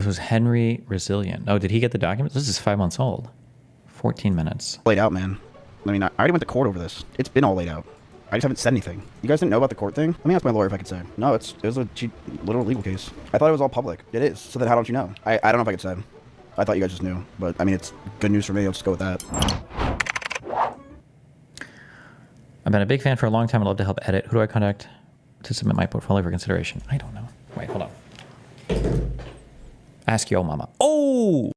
was Henry Resilient. Oh, did he get the documents? This is 5 months old. 14 minutes. Laid out, man. I mean, I already went to court over this. It's been all laid out. I just haven't said anything. You guys didn't know about the court thing? Let me ask my lawyer if I could say. No, it was a literal legal case. I thought it was all public. It is. So then how don't you know? I don't know if I could say. I thought you guys just knew. But, I mean, it's good news for me. I'll just go with that. I've been a big fan for a long time. I'd love to help edit. Who do I contact to submit my portfolio for consideration? I don't know. Wait, hold on. Ask your mama. Oh!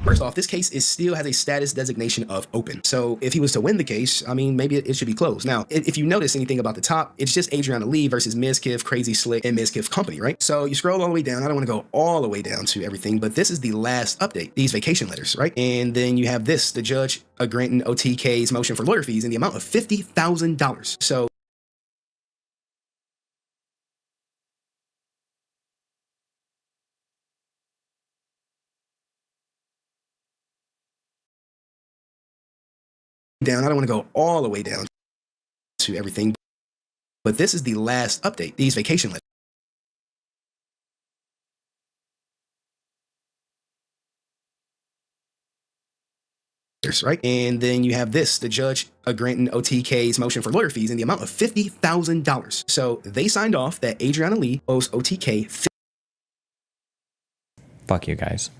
First off, this case still has a status designation of open. So if he was to win the case, I mean, maybe it should be closed. Now, if you notice anything about the top, it's just Adriana Lee versus Mizkif, Crazy Slick, and Mizkif Company, right? So you scroll all the way down. I don't want to go all the way down to everything, but this is the last update, these vacation letters, right? And then you have this, the judge granting OTK's motion for lawyer fees in the amount of $50,000. So down. I don't want to go all the way down to everything, but this is the last update, these vacation letters, right? And then you have this, the judge granting OTK's motion for lawyer fees in the amount of $50,000. So they signed off that Adriana Lee owes OTK. Fuck you guys.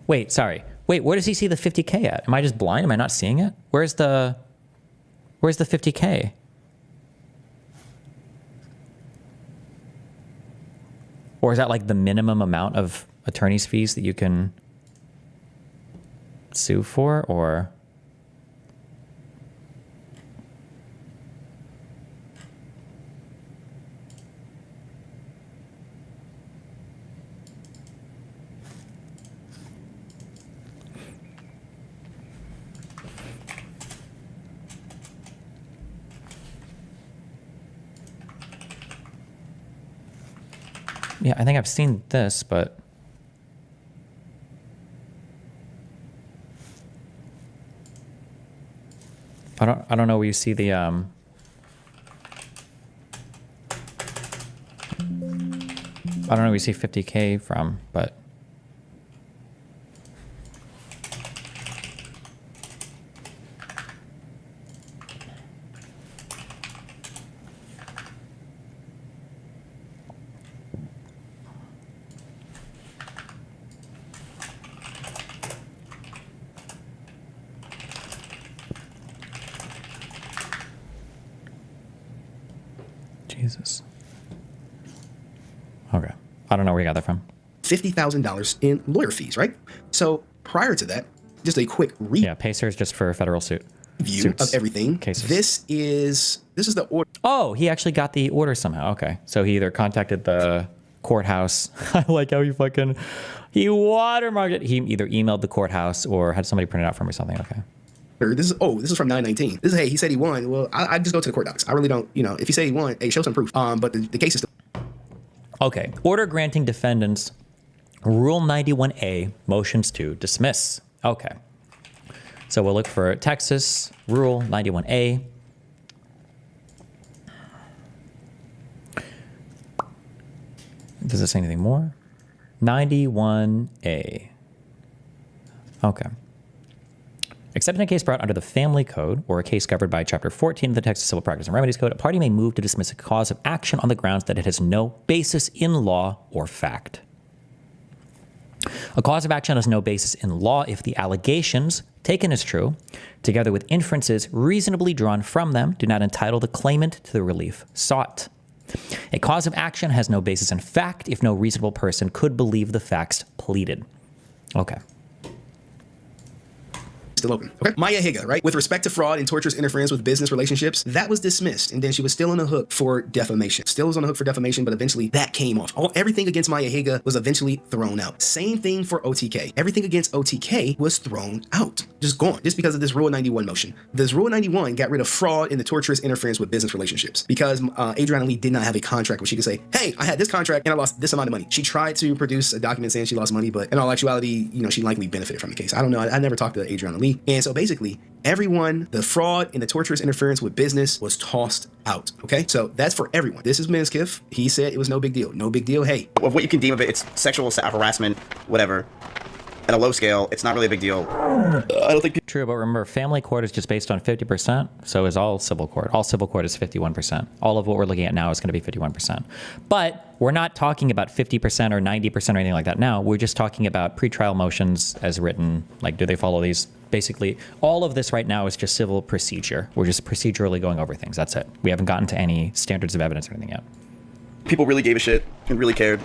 Wait, sorry. Wait, where does he see the 50K at? Am I just blind? Am I not seeing it? Where's the 50K? Or is that like the minimum amount of attorney's fees that you can sue for? Or yeah, I think I've seen this, but I don't know where you see the I don't know where you see 50K from, but Jesus. Okay. I don't know where you got that from. $50,000 in lawyer fees, right? So prior to that, just a quick Yeah, Pacer is just for federal suit. View of everything. Cases. This is the order. Oh, he actually got the order somehow. Okay. So he either contacted the courthouse. I like how he watermarked it. He either emailed the courthouse or had somebody print it out for him or something. Okay. This is from 9/19. This is, hey, he said he won. Well, I just go to the court docs. I really don't, if you say he won, hey, show some proof. But the case is still. Okay. Order granting defendants Rule 91A motions to dismiss. Okay. So we'll look for Texas Rule 91A. Does it say anything more? 91A. Okay. Except in a case brought under the Family Code or a case covered by Chapter 14 of the Texas Civil Practice and Remedies Code, a party may move to dismiss a cause of action on the grounds that it has no basis in law or fact. A cause of action has no basis in law if the allegations, taken as true, together with inferences reasonably drawn from them, do not entitle the claimant to the relief sought. A cause of action has no basis in fact if no reasonable person could believe the facts pleaded. Okay. Still open. Okay. Maya Higa, right? With respect to fraud and torturous interference with business relationships, that was dismissed. And then she was still on the hook for defamation. Still was on the hook for defamation, but eventually that came off. Everything against Maya Higa was eventually thrown out. Same thing for OTK. Everything against OTK was thrown out. Just gone. Just because of this Rule 91 motion. This Rule 91 got rid of fraud and the torturous interference with business relationships. Because Adriana Lee did not have a contract where she could say, hey, I had this contract and I lost this amount of money. She tried to produce a document saying she lost money, but in all actuality, she likely benefited from the case. I don't know. I never talked to Adriana Lee me. And so basically, everyone, the fraud and the torturous interference with business was tossed out. Okay, so that's for everyone. This is Mizkif. He said it was no big deal. No big deal. Hey, Of what you can deem of it, it's sexual harassment, whatever. At a low scale, it's not really a big deal. I don't think. True, but remember, family court is just based on 50%. So is all civil court. All civil court is 51%. All of what we're looking at now is going to be 51%. But we're not talking about 50% or 90% or anything like that now. We're just talking about pretrial motions as written. Like, do they follow these? Basically, all of this right now is just civil procedure. We're just procedurally going over things. That's it. We haven't gotten to any standards of evidence or anything yet. People really gave a shit and really cared.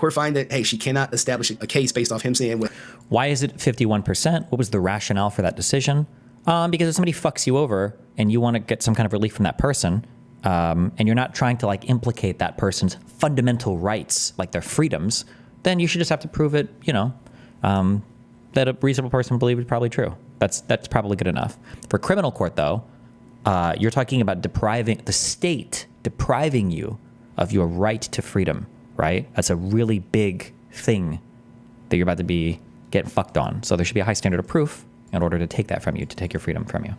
court find that, hey, she cannot establish a case based off him saying what. Why is it 51%? What was the rationale for that decision? Because if somebody fucks you over and you want to get some kind of relief from that person, and you're not trying to like implicate that person's fundamental rights, like their freedoms, then you should just have to prove it, that a reasonable person would believe is probably true. That's probably good enough. For criminal court, though, you're talking about depriving the state, depriving you of your right to freedom, right? That's a really big thing that you're about to be getting fucked on. So there should be a high standard of proof in order to take that from you, to take your freedom from you.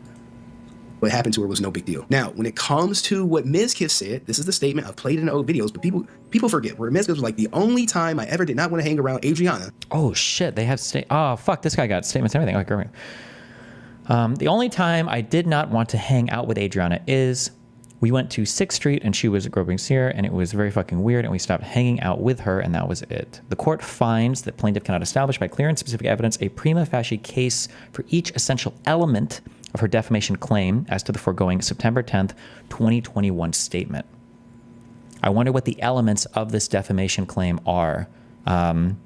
What happened to her was no big deal. Now, when it comes to what Mizkif said, this is the statement. I've played it in old videos, but people forget where Mizkif was like, the only time I ever did not want to hang around Adriana. Oh shit, they have oh fuck, this guy got statements and everything. Okay. The only time I did not want to hang out with Adriana is we went to 6th Street and she was groping Sear and it was very fucking weird and we stopped hanging out with her and that was it. The court finds that plaintiff cannot establish by clear and specific evidence a prima facie case for each essential element of her defamation claim as to the foregoing September 10th, 2021 statement. I wonder what the elements of this defamation claim are. So an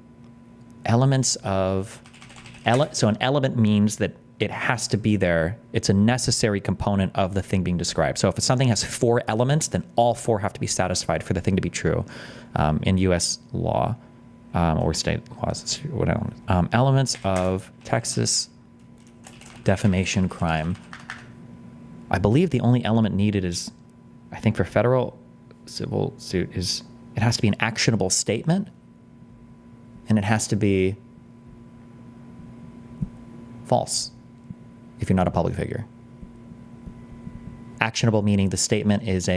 element means that it has to be there. It's a necessary component of the thing being described. So if something has 4 elements, then all 4 have to be satisfied for the thing to be true in U.S. law or state laws. Whatever. Elements of Texas defamation crime. I believe the only element needed is, I think for federal civil suit, is it has to be an actionable statement and it has to be false if you're not a public figure. Actionable meaning the statement is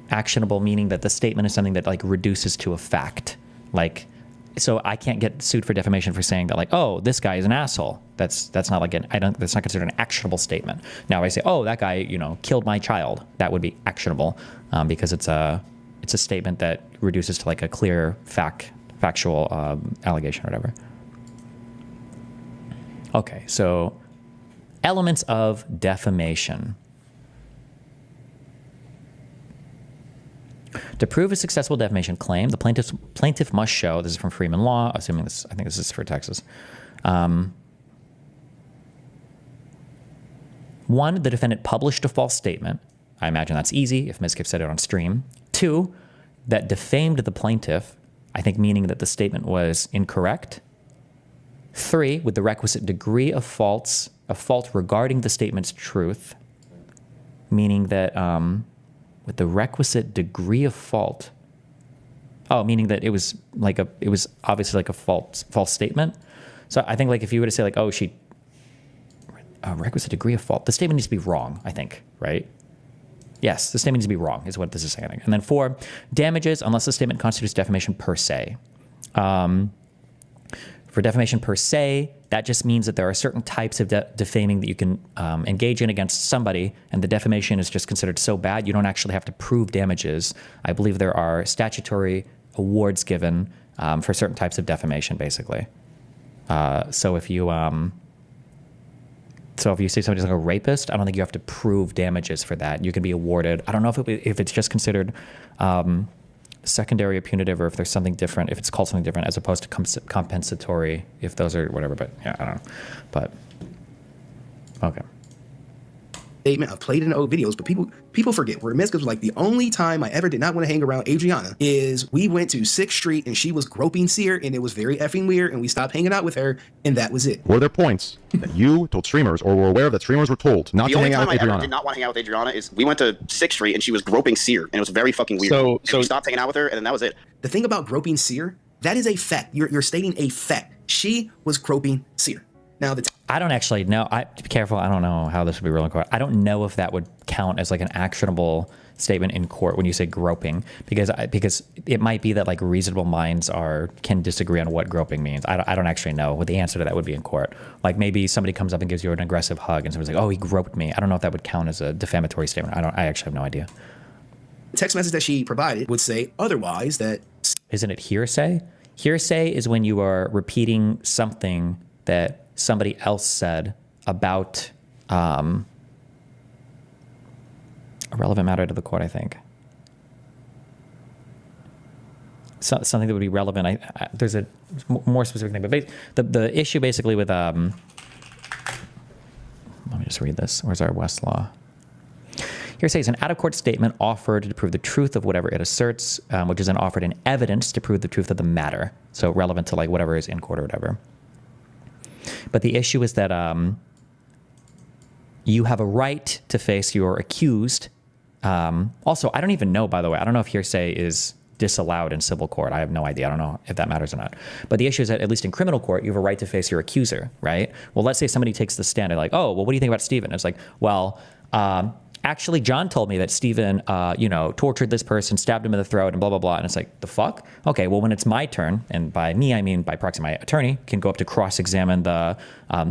actionable meaning that the statement is something that like reduces to a fact. Like, so I can't get sued for defamation for saying that like, oh, this guy is an asshole. That's not like that's not considered an actionable statement. Now if I say, oh, that guy, killed my child, that would be actionable because it's a statement that reduces to like a clear factual allegation or whatever. Okay, so elements of defamation. To prove a successful defamation claim, the plaintiff must show, this is from Freeman Law, I think this is for Texas. 1, the defendant published a false statement. I imagine that's easy if Mizkif said it on stream. 2, that defamed the plaintiff, I think meaning that the statement was incorrect. 3, with the requisite degree of fault regarding the statement's truth, meaning that with the requisite degree of fault, meaning that it was obviously like a false statement. So I think like if you were to say like, oh, requisite degree of fault, the statement needs to be wrong, I think, right? Yes, the statement needs to be wrong is what this is saying. And then 4, damages unless the statement constitutes defamation per se. For defamation per se, that just means that there are certain types of defaming that you can engage in against somebody, and the defamation is just considered so bad you don't actually have to prove damages. I believe there are statutory awards given for certain types of defamation, basically. So if you say somebody's like a rapist, I don't think you have to prove damages for that. You can be awarded. I don't know if it's just considered secondary or punitive, or if there's something different, if it's called something different as opposed to compensatory, if those are whatever, but yeah, I don't know. But okay. Statement. I've played it in old videos, but people forget where Mizkif was like, the only time I ever did not want to hang around Adriana is we went to 6th Street and she was groping Sear and it was very effing weird and we stopped hanging out with her and that was it. Were there points that you told streamers or were aware that streamers were told not to hang out with Adriana? The only time I ever did not want to hang out with Adriana is we went to 6th Street and she was groping Sear and it was very fucking weird. So we stopped hanging out with her and then that was it. The thing about groping Sear, that is a fact. You're stating a fact. She was groping Sear. Now, I don't actually know. Be careful. I don't know how this would be ruled in court. I don't know if that would count as like an actionable statement in court when you say groping, because it might be that like reasonable minds can disagree on what groping means. I don't actually know what the answer to that would be in court. Like maybe somebody comes up and gives you an aggressive hug and somebody's like, oh, he groped me. I don't know if that would count as a defamatory statement. I actually have no idea. the text message that she provided would say otherwise, that... Isn't it hearsay? Hearsay is when you are repeating something that somebody else said about a relevant matter to the court, I think. Something that would be relevant. There's a more specific thing, but the issue basically with let me just read this. Where's our Westlaw? Hearsay is an out-of-court statement offered to prove the truth of whatever it asserts, which is then offered in evidence to prove the truth of the matter. So relevant to like whatever is in court or whatever. But the issue is that you have a right to face your accused. Also, I don't even know, by the way, I don't know if hearsay is disallowed in civil court. I have no idea. I don't know if that matters or not. But the issue is that at least in criminal court, you have a right to face your accuser, right? Well, let's say somebody takes the stand and like, oh, well, what do you think about Stephen? It's like, well, actually, John told me that Stephen, tortured this person, stabbed him in the throat, and blah, blah, blah. And it's like, the fuck? Okay, well, when it's my turn, and by me, I mean by proxy, my attorney can go up to cross-examine the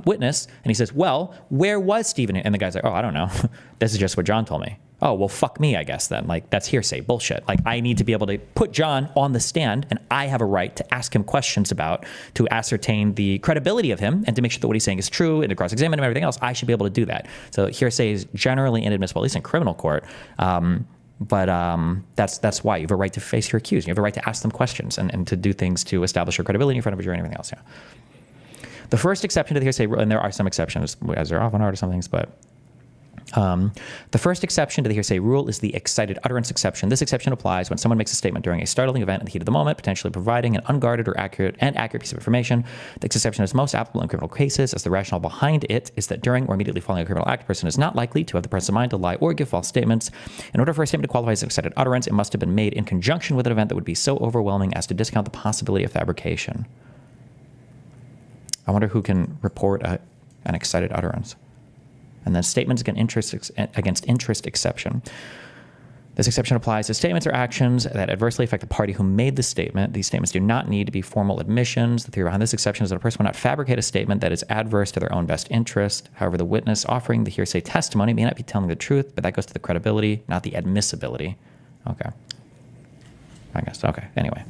witness. And he says, well, where was Stephen? And the guy's like, oh, I don't know. This is just what John told me. Oh, well, fuck me, I guess, then. Like, that's hearsay bullshit. Like, I need to be able to put John on the stand, and I have a right to ask him questions to ascertain the credibility of him and to make sure that what he's saying is true and to cross-examine him and everything else. I should be able to do that. So hearsay is generally inadmissible, at least in criminal court. But that's why you have a right to face your accused. You have a right to ask them questions and to do things to establish your credibility in front of a jury and everything else. Yeah. The first exception to the hearsay rule, and there are some exceptions, as there often are to some things, but the first exception to the hearsay rule is the excited utterance exception. This exception applies when someone makes a statement during a startling event in the heat of the moment, potentially providing an unguarded or accurate piece of information. This exception is most applicable in criminal cases, as the rationale behind it is that during or immediately following a criminal act, a person is not likely to have the presence of mind to lie or give false statements. In order for a statement to qualify as an excited utterance, it must have been made in conjunction with an event that would be so overwhelming as to discount the possibility of fabrication. I wonder who can report an excited utterance. And then statements against interest exception. This exception applies to statements or actions that adversely affect the party who made the statement. These statements do not need to be formal admissions. The theory behind this exception is that a person will not fabricate a statement that is adverse to their own best interest. However, the witness offering the hearsay testimony may not be telling the truth, but that goes to the credibility, not the admissibility. Okay. I guess. Okay. Anyway.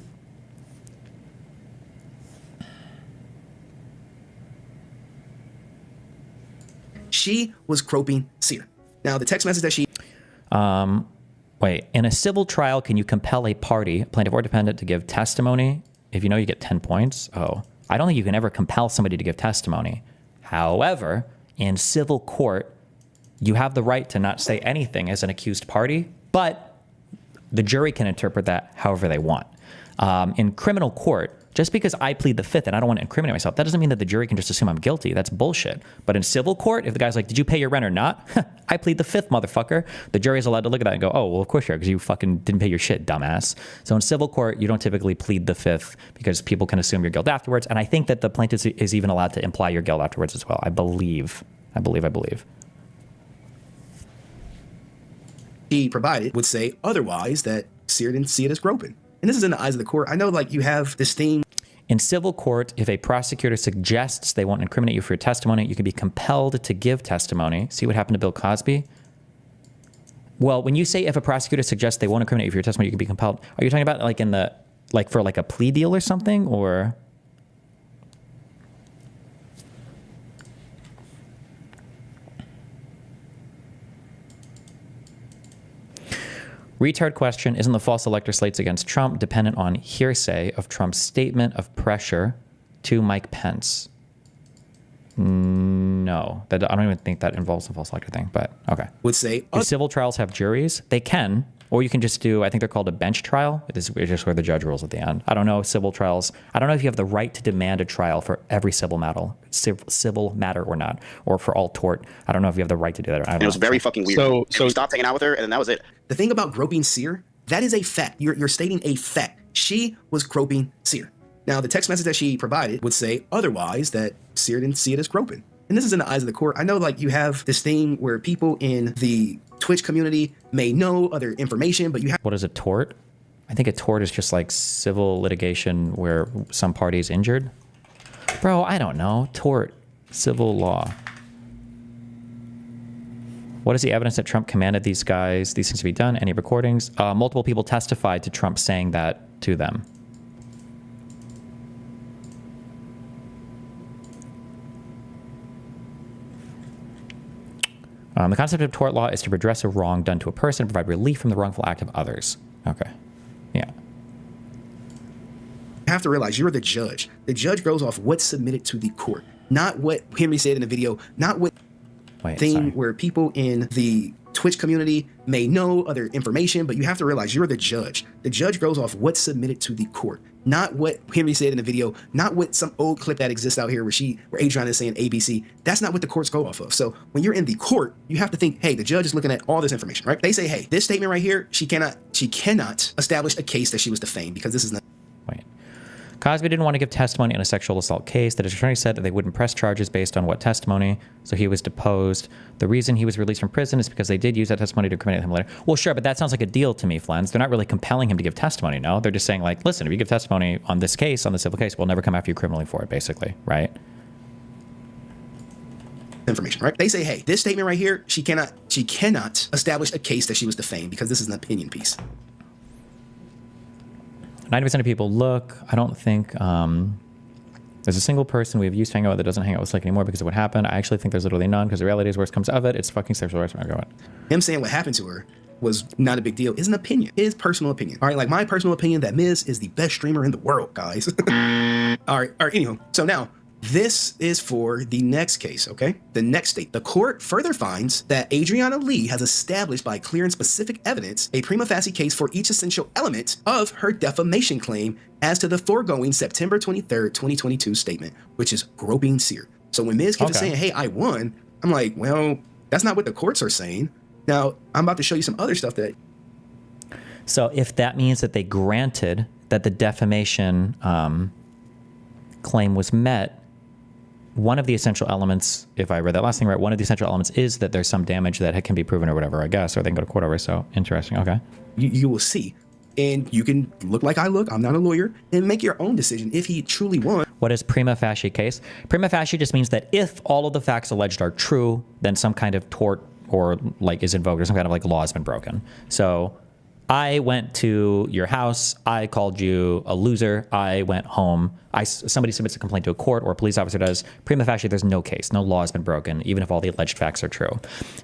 She was groping Seer. Now, the text message that she... Wait, in a civil trial, can you compel a party, plaintiff or defendant, to give testimony? If you know, you get 10 points. Oh, I don't think you can ever compel somebody to give testimony. However, in civil court, you have the right to not say anything as an accused party, but the jury can interpret that however they want. In criminal court, just because I plead the fifth and I don't want to incriminate myself, that doesn't mean that the jury can just assume I'm guilty. That's bullshit. But in civil court, if the guy's like, did you pay your rent or not? I plead the fifth, motherfucker. The jury is allowed to look at that and go, oh, well, of course you are, because you fucking didn't pay your shit, dumbass. So in civil court, you don't typically plead the fifth because people can assume your guilt afterwards. And I think that the plaintiff is even allowed to imply your guilt afterwards as well. I believe. She provided would say otherwise, that Seer didn't see it as groping. And this is in the eyes of the court. I know, like, you have this theme. In civil court, if a prosecutor suggests they won't incriminate you for your testimony, you can be compelled to give testimony. See what happened to Bill Cosby? Well, when you say if a prosecutor suggests they won't incriminate you for your testimony, you can be compelled. Are you talking about like for like a plea deal or something, or? Retard question, isn't the false elector slates against Trump dependent on hearsay of Trump's statement of pressure to Mike Pence? No, I don't even think that involves the false elector thing, but okay. Would say... Do civil trials have juries? They can, or you can just do, I think they're called a bench trial. It's just where the judge rules at the end. I don't know civil trials. I don't know if you have the right to demand a trial for every civil matter or not, or for all tort. I don't know if you have the right to do that. And it was very fucking weird. So we stopped hanging out with her, and then that was it. The thing about groping Seer, that is a fact. You're stating a fact. She was groping Seer. Now, the text message that she provided would say otherwise, that Sear didn't see it as groping. And this is in the eyes of the court. I know, like, you have this thing where people in the Twitch community may know other information, but you have... What is a tort? I think a tort is just like civil litigation where some party is injured. Bro, I don't know. Tort, civil law. What is the evidence that Trump commanded these things to be done? Any recordings? Multiple people testified to Trump saying that to them. The concept of tort law is to redress a wrong done to a person and provide relief from the wrongful act of others. Okay. Yeah. You have to realize you're the judge. The judge goes off what's submitted to the court, not what Henry said in the video, not what where people in the Twitch community may know other information, but you have to realize you're the judge. The judge goes off what's submitted to the court, not what Henry said in the video, not what some old clip that exists out here where Adrian is saying ABC. That's not what the courts go off of. So when you're in the court, you have to think, hey, the judge is looking at all this information, right? They say, hey, this statement right here, she cannot establish a case that she was defamed because this is not. Wait. Cosby didn't want to give testimony in a sexual assault case. The district attorney said that they wouldn't press charges based on what testimony, so he was deposed. The reason he was released from prison is because they did use that testimony to incriminate him later. Well, sure, but that sounds like a deal to me, Flens. They're not really compelling him to give testimony, no? They're just saying, like, listen, if you give testimony on this case, on the civil case, we'll never come after you criminally for it, basically, right? Information, right? They say, hey, this statement right here, she cannot establish a case that she was defamed because this is an opinion piece. 90% of people look. I don't think there's a single person we have used to hang out with that doesn't hang out with Slick anymore because of what happened. I actually think there's literally none because the reality is, worst comes of it, it's fucking sexual harassment. Him saying what happened to her was not a big deal is an opinion, his personal opinion. All right, like my personal opinion that Miz is the best streamer in the world, guys. All right, anywho. So now, this is for the next case, okay? The next state. The court further finds that Adriana Lee has established by clear and specific evidence a prima facie case for each essential element of her defamation claim as to the foregoing September 23rd, 2022 statement, which is groping Sear. So when Mizkif is saying, hey, I won, I'm like, well, that's not what the courts are saying. Now, I'm about to show you some other stuff that... So if that means that they granted that the defamation claim was met, one of the essential elements, if I read that last thing right, one of the essential elements is that there's some damage that can be proven or whatever, I guess, or they can go to court over. So interesting. Okay. You will see. And you can look like I look. I'm not a lawyer. And make your own decision if he truly won. What is prima facie case? Prima facie just means that if all of the facts alleged are true, then some kind of tort or like is invoked or some kind of like law has been broken. So I went to your house. I called you a loser. I went home. Somebody submits a complaint to a court or a police officer does. Prima facie, there's no case. No law has been broken, even if all the alleged facts are true.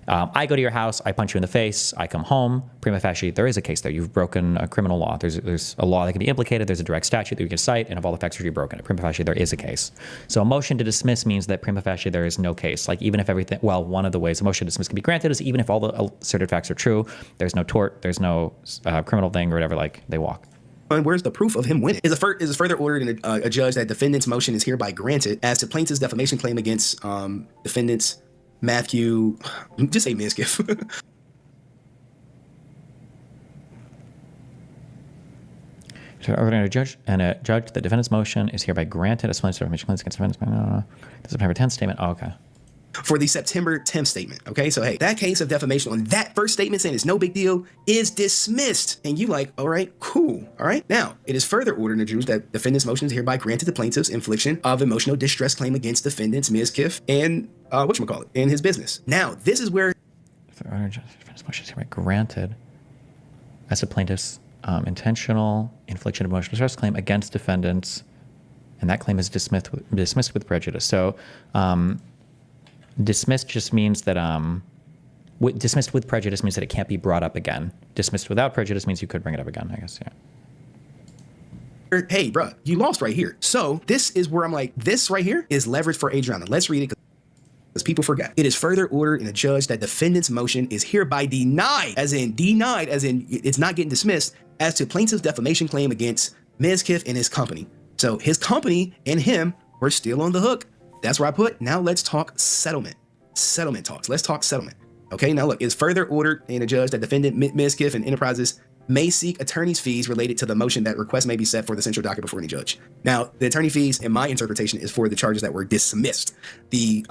I go to your house. I punch you in the face. I come home. Prima facie, there is a case there. You've broken a criminal law. There's a law that can be implicated. There's a direct statute that you can cite. And if all the facts are true, broken. Prima facie, there is a case. So a motion to dismiss means that prima facie, there is no case. Like even if everything, well, one of the ways a motion to dismiss can be granted is even if all the asserted facts are true, there's no tort, there's no criminal thing or whatever, like they walk. And where's the proof of him winning? Is further ordered in a judge that defendant's motion is hereby granted as to plaintiff's defamation claim against defendants Matthew, just say Mizkif. A judge the defendant's motion is hereby granted as plaintiff's defamation claims against defendants. The September 10th statement. Oh, okay. For the September 10th statement. Okay, so hey, that case of defamation on that first statement saying it's no big deal is dismissed. And you like, all right, cool. All right. Now, it is further ordered in the jury that defendant's motion is hereby granted the plaintiff's infliction of emotional distress claim against defendants Mizkif and whatchamacallit, in his business. Now, this is where defendant's motion is hereby granted as a plaintiff's intentional infliction of emotional distress claim against defendants, and that claim is dismissed with prejudice. So dismissed just means that dismissed with prejudice means that it can't be brought up again. Dismissed without prejudice means you could bring it up again, I guess. Yeah. Hey, bruh, you lost right here. So this is where I'm like, this right here is leverage for Adriana. Let's read it because people forgot. It is further ordered in a judge that defendant's motion is hereby denied, as in it's not getting dismissed, as to plaintiff's defamation claim against Mizkif and his company. So his company and him were still on the hook. That's where I put, now let's talk settlement. Settlement talks. Let's talk settlement. Okay, now look, it's further ordered in a judge that defendant Mizkif and Enterprises may seek attorney's fees related to the motion that request may be set for the central docket before any judge. Now, the attorney fees, in my interpretation, is for the charges that were dismissed. The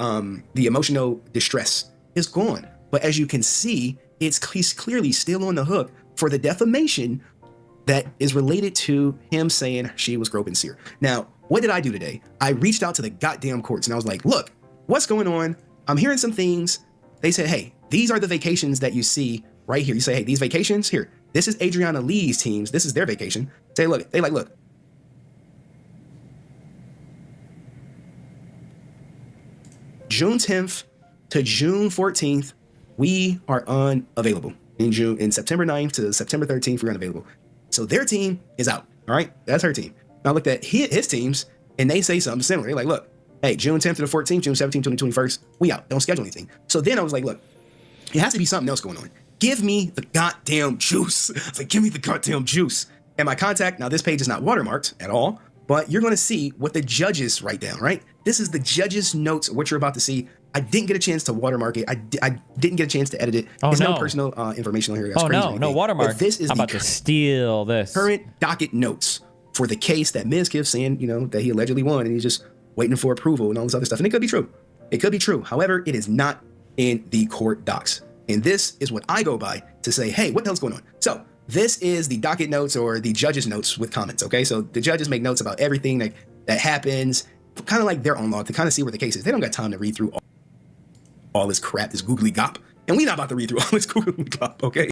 emotional distress is gone. But as you can see, he's clearly still on the hook for the defamation that is related to him saying she was groping Seer. Now, what did I do today? I reached out to the goddamn courts and I was like, look, what's going on? I'm hearing some things. They said, hey, these are the vacations that you see right here. You say, hey, these vacations here. This is Adriana Lee's teams. This is their vacation. Say, look, look. June 10th to June 14th, we are unavailable. In September 9th to September 13th, we're unavailable. So their team is out. All right. That's her team. Now I looked at his teams and they say something similar. They're like, look, hey, June 10th to the 14th, June 17th to the 21st, we out. Don't schedule anything. So then I was like, look, it has to be something else going on. Give me the goddamn juice. I was like, give me the goddamn juice. And my contact, now this page is not watermarked at all, but you're going to see what the judges write down, right? This is the judges' notes, what you're about to see. I didn't get a chance to watermark it. I didn't get a chance to edit it. There's no personal information on here. That's crazy no watermark. But this is I'm about to steal this. Current docket notes for the case that Mizkif saying, that he allegedly won and he's just waiting for approval and all this other stuff. And it could be true. It could be true. However, it is not in the court docs. And this is what I go by to say, hey, what the hell's going on? So this is the docket notes or the judges' notes with comments, okay? So the judges make notes about everything that happens, kind of like their own law, to kind of see where the case is. They don't got time to read through all this crap, this googly gop. And we're not about to read through all this googly gop, okay?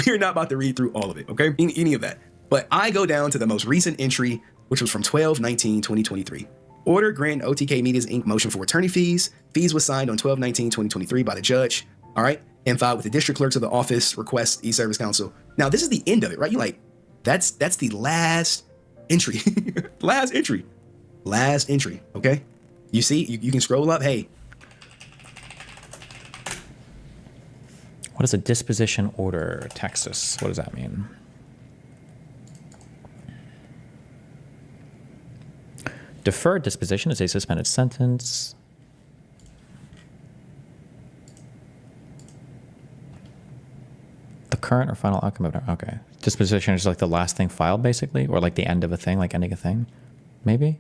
We're not about to read through all of it, okay? Any of that. But I go down to the most recent entry, which was from 12/19/2023. Order grant OTK Media's Inc. motion for attorney fees. Fees was signed on 12/19/2023 by the judge, all right? And filed with the district clerks of the office, request e-service counsel. Now, this is the end of it, right? You're like, that's the last entry. Last entry, okay? You see, you can scroll up, hey. What is a disposition order, Texas? What does that mean? Deferred disposition is a suspended sentence. The current or final outcome of it. Okay. Disposition is like the last thing filed, basically, or like the end of a thing, like ending a thing, maybe.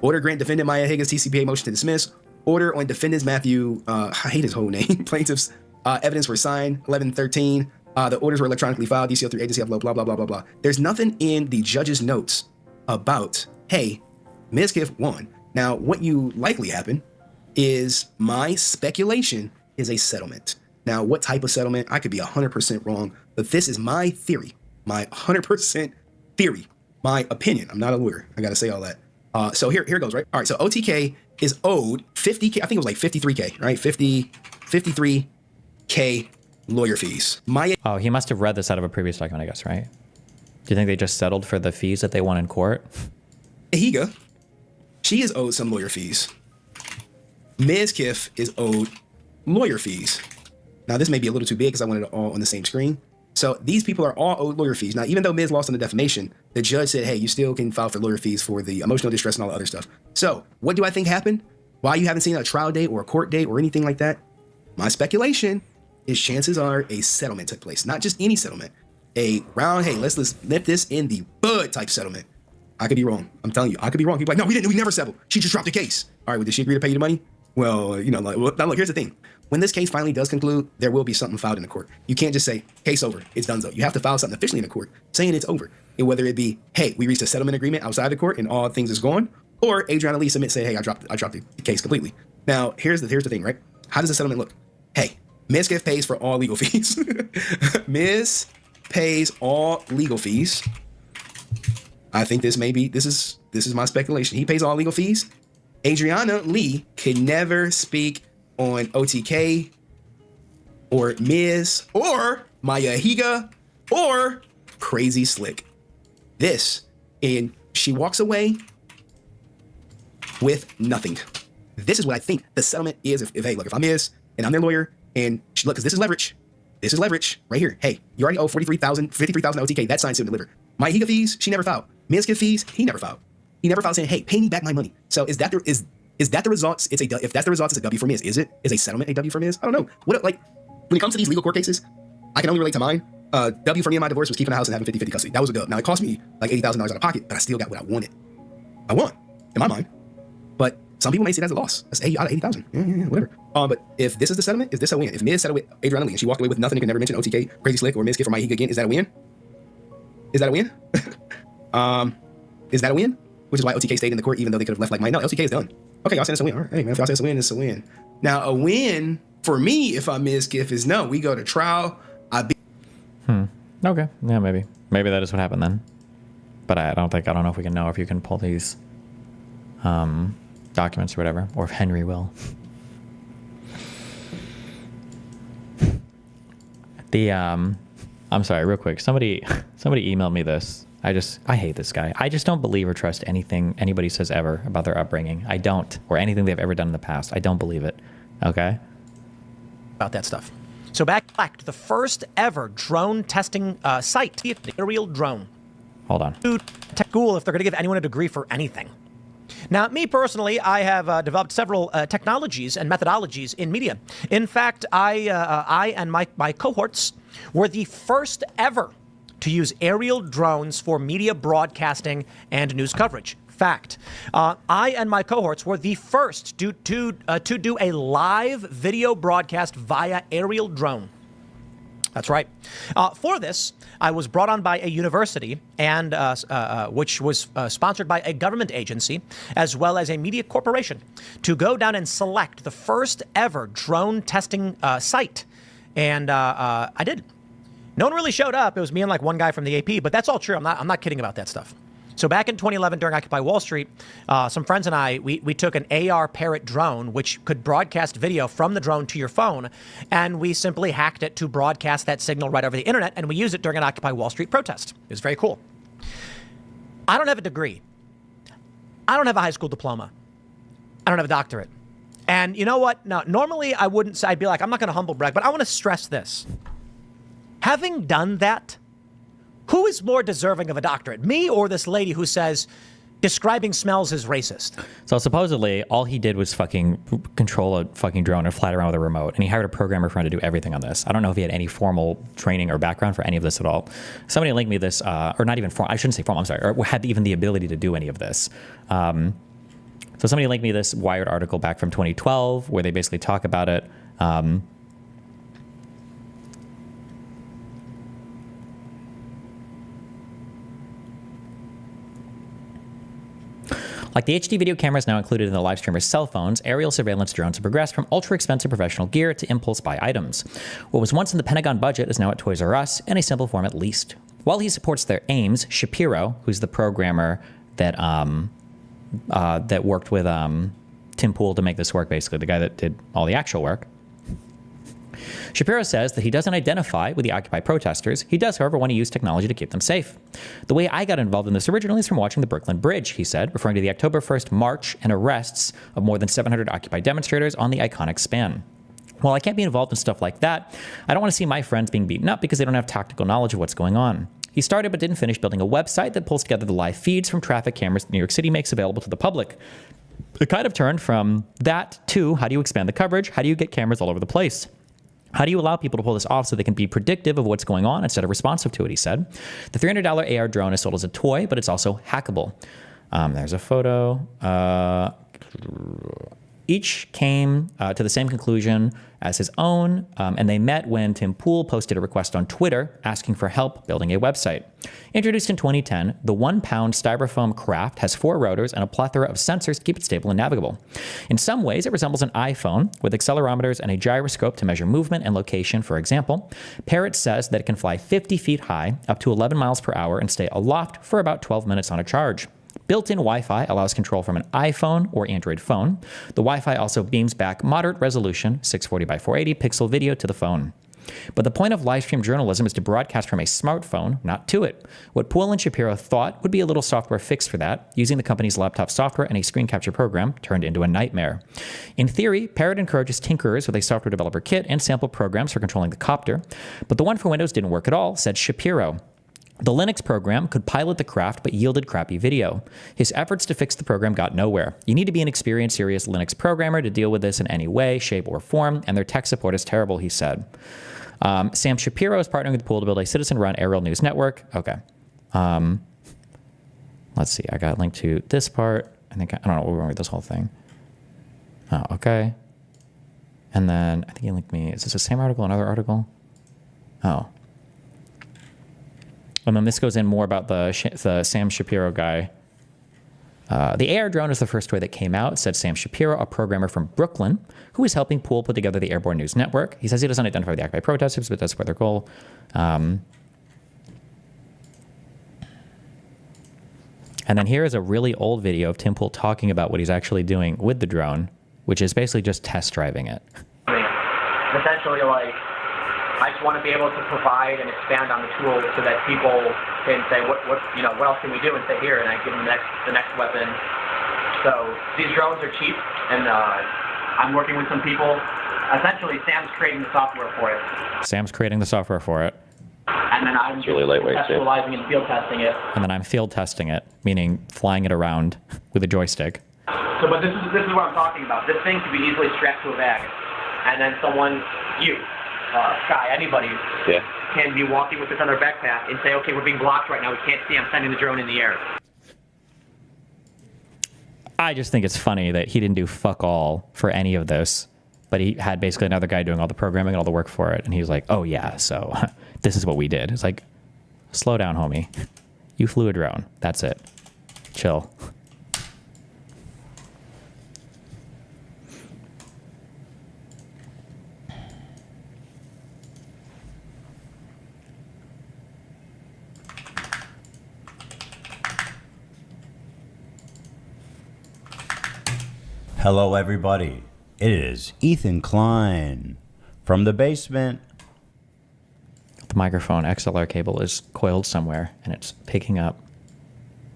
Order grant defendant Maya Higgins TCPA motion to dismiss. Order on defendants Matthew, I hate his whole name. Plaintiffs evidence were signed 11/13. The orders were electronically filed, DCL3 agency upload, blah, blah, blah, blah, blah. There's nothing in the judge's notes about, hey, Mizkif won. Now, what you likely happen is my speculation is a settlement. Now, what type of settlement? I could be 100% wrong, but this is my theory, my 100% theory, my opinion. I'm not a lawyer. I got to say all that. So here it goes, right? All right, so OTK is owed 50K, I think it was like 53K, right? 53K lawyer fees. Oh, he must have read this out of a previous document, I guess, right? Do you think they just settled for the fees that they won in court? Higa, she is owed some lawyer fees. Mizkif is owed lawyer fees. Now, this may be a little too big because I wanted it all on the same screen. So these people are all owed lawyer fees. Now, even though Miz lost on the defamation, the judge said, hey, you still can file for lawyer fees for the emotional distress and all the other stuff. So what do I think happened? Why you haven't seen a trial date or a court date or anything like that? My speculation is chances are a settlement took place. Not just any settlement. A round, hey, let's nip this in the bud type settlement. I could be wrong. I'm telling you, I could be wrong. People are like, no, we never settled. She just dropped the case. All right, well, did she agree to pay you the money? Well, now look, here's the thing. When this case finally does conclude, there will be something filed in the court. You can't just say, case over, it's done so. You have to file something officially in the court saying it's over. And whether it be, hey, we reached a settlement agreement outside the court and all things is gone, or Adriana Lee submit, say, hey, I dropped the case completely. Now, here's the thing, right? How does the settlement look? Hey, Mizkif pays for all legal fees. Miz pays all legal fees. I think this is my speculation. He pays all legal fees. Adriana Lee can never speak on OTK or Miz or Maya Higa or Crazy Slick. And she walks away with nothing. This is what I think the settlement is. If I'm Miz and I'm their lawyer and look, because this is leverage. This is leverage right here. Hey, you already owe 53,000 OTK. That's signed, sealed, and delivered. Maya Higa fees, she never filed. Mizkif fees, he never filed. He never filed saying, hey, pay me back my money. So is that the results? If that's the results, it's a W for Miz. Is a settlement a W for Miz? I don't know. when it comes to these legal court cases, I can only relate to mine. W for me and my divorce was keeping the house and having 50-50 custody. That was a dub. Now, it cost me like $80,000 out of pocket, but I still got what I wanted. I won, in my mind. But some people may see it as a loss. That's 80 out of 80,000. Yeah, whatever. But if this is the settlement, is this a win? If Miz settled with Adriana Lee and she walked away with nothing and could never mention OTK, Crazy Slick, or Mizkif or Maya Higa again, is that a win? Is that a win? Is that a win? Which is why OTK stayed in the court even though they could have left like Maya. No, LTK is done. Okay, y'all saying it's a win. All right, hey man, if y'all say it's a win, it's a win. Now, a win for me, if I'm Mizkif, is no, we go to trial. Okay. Yeah, maybe. Maybe that is what happened then. But I don't know if we can know if you can pull these documents or whatever, or if Henry will. I'm sorry, real quick. Somebody emailed me this. I hate this guy. I just don't believe or trust anything anybody says ever about their upbringing. I don't. Or anything they've ever done in the past. I don't believe it. Okay? About that stuff. So back to the first ever drone testing site, the aerial drone. Hold on. To school if they're going to give anyone a degree for anything. Now, me personally, I have developed several technologies and methodologies in media. In fact, I and my cohorts were the first ever to use aerial drones for media broadcasting and news coverage. Fact. I and my cohorts were the first to do a live video broadcast via aerial drone. That's right. For this, I was brought on by a university, and which was sponsored by a government agency, as well as a media corporation, to go down and select the first ever drone testing site. And I did. No one really showed up. It was me and like one guy from the AP, but that's all true. I'm not kidding about that stuff. So back in 2011 during Occupy Wall Street, some friends and I, we took an AR Parrot drone, which could broadcast video from the drone to your phone, and we simply hacked it to broadcast that signal right over the internet, and we used it during an Occupy Wall Street protest. It was very cool. I don't have a degree. I don't have a high school diploma. I don't have a doctorate. And you know what? Now, normally I wouldn't say, I'd be like, I'm not going to humble brag, but I want to stress this. Having done that, who is more deserving of a doctorate, me or this lady who says describing smells is racist? So supposedly, all he did was fucking control a fucking drone and fly it around with a remote, and he hired a programmer for him to do everything on this. I don't know if he had any formal training or background for any of this at all. Somebody linked me this, or not even formal, I shouldn't say formal, I'm sorry, or had even the ability to do any of this. So somebody linked me this Wired article back from 2012 where they basically talk about it. Like the HD video cameras now included in the live streamer's cell phones, aerial surveillance drones have progressed from ultra-expensive professional gear to impulse buy items. What was once in the Pentagon budget is now at Toys R Us, in a simple form at least. While he supports their aims, Shapiro, who's the programmer that that worked with Tim Pool to make this work, basically, the guy that did all the actual work, Shapiro says that he doesn't identify with the Occupy protesters. He does, however, want to use technology to keep them safe. The way I got involved in this originally is from watching the Brooklyn Bridge, he said, referring to the October 1st march and arrests of more than 700 Occupy demonstrators on the iconic span. While I can't be involved in stuff like that, I don't want to see my friends being beaten up because they don't have tactical knowledge of what's going on. He started but didn't finish building a website that pulls together the live feeds from traffic cameras New York City makes available to the public. It kind of turned from that to how do you expand the coverage? How do you get cameras all over the place? How do you allow people to pull this off so they can be predictive of what's going on instead of responsive to it, he said. The $300 AR drone is sold as a toy, but it's also hackable. There's a photo. Each came to the same conclusion as his own, and they met when Tim Pool posted a request on Twitter asking for help building a website. Introduced in 2010, the 1-pound styrofoam craft has 4 rotors and a plethora of sensors to keep it stable and navigable. In some ways, it resembles an iPhone with accelerometers and a gyroscope to measure movement and location, for example. Parrot says that it can fly 50 feet high, up to 11 miles per hour, and stay aloft for about 12 minutes on a charge. Built-in Wi-Fi allows control from an iPhone or Android phone. The Wi-Fi also beams back moderate resolution, 640 by 480 pixel video to the phone. But the point of live stream journalism is to broadcast from a smartphone, not to it. What Poole and Shapiro thought would be a little software fix for that, using the company's laptop software and a screen capture program, turned into a nightmare. In theory, Parrot encourages tinkerers with a software developer kit and sample programs for controlling the copter, but the one for Windows didn't work at all, said Shapiro. The Linux program could pilot the craft but yielded crappy video. His efforts to fix the program got nowhere. You need to be an experienced, serious Linux programmer to deal with this in any way, shape, or form, and their tech support is terrible, he said. Sam Shapiro is partnering with the pool to build a citizen-run aerial news network. Okay. Let's see. I got linked to this part. I don't know. We're going to read this whole thing. Oh, okay. And then I think he linked me. Is this the same article? Another article? Oh. And then this goes in more about the Sam Shapiro guy. The AR drone is the first toy that came out, said Sam Shapiro, a programmer from Brooklyn, who is helping Pool put together the Airborne News Network. He says he doesn't identify the act by protesters, but does support their goal. And then here is a really old video of Tim Pool talking about what he's actually doing with the drone, which is basically just test driving it. Essentially, like, I just want to be able to provide and expand on the tools so that people can say, what else can we do, and say here, and I give them the next weapon. So these drones are cheap, and I'm working with some people. Essentially, Sam's creating the software for it. Sam's creating the software for it. And then I'm really lightweight, conceptualizing and field testing it. And then I'm field testing it, meaning flying it around with a joystick. So, but this is what I'm talking about. This thing could be easily strapped to a bag, and then someone, Sky, anybody, can be walking with this on their backpack and say, okay, we're being blocked right now. We can't see. I'm sending the drone in the air. I just think it's funny that he didn't do fuck all for any of this, but he had basically another guy doing all the programming and all the work for it. And he was like, oh yeah, so this is what we did. It's like, slow down, homie. You flew a drone. That's it. Chill. Hello, everybody. It is Ethan Klein from the basement. The microphone XLR cable is coiled somewhere, and it's picking up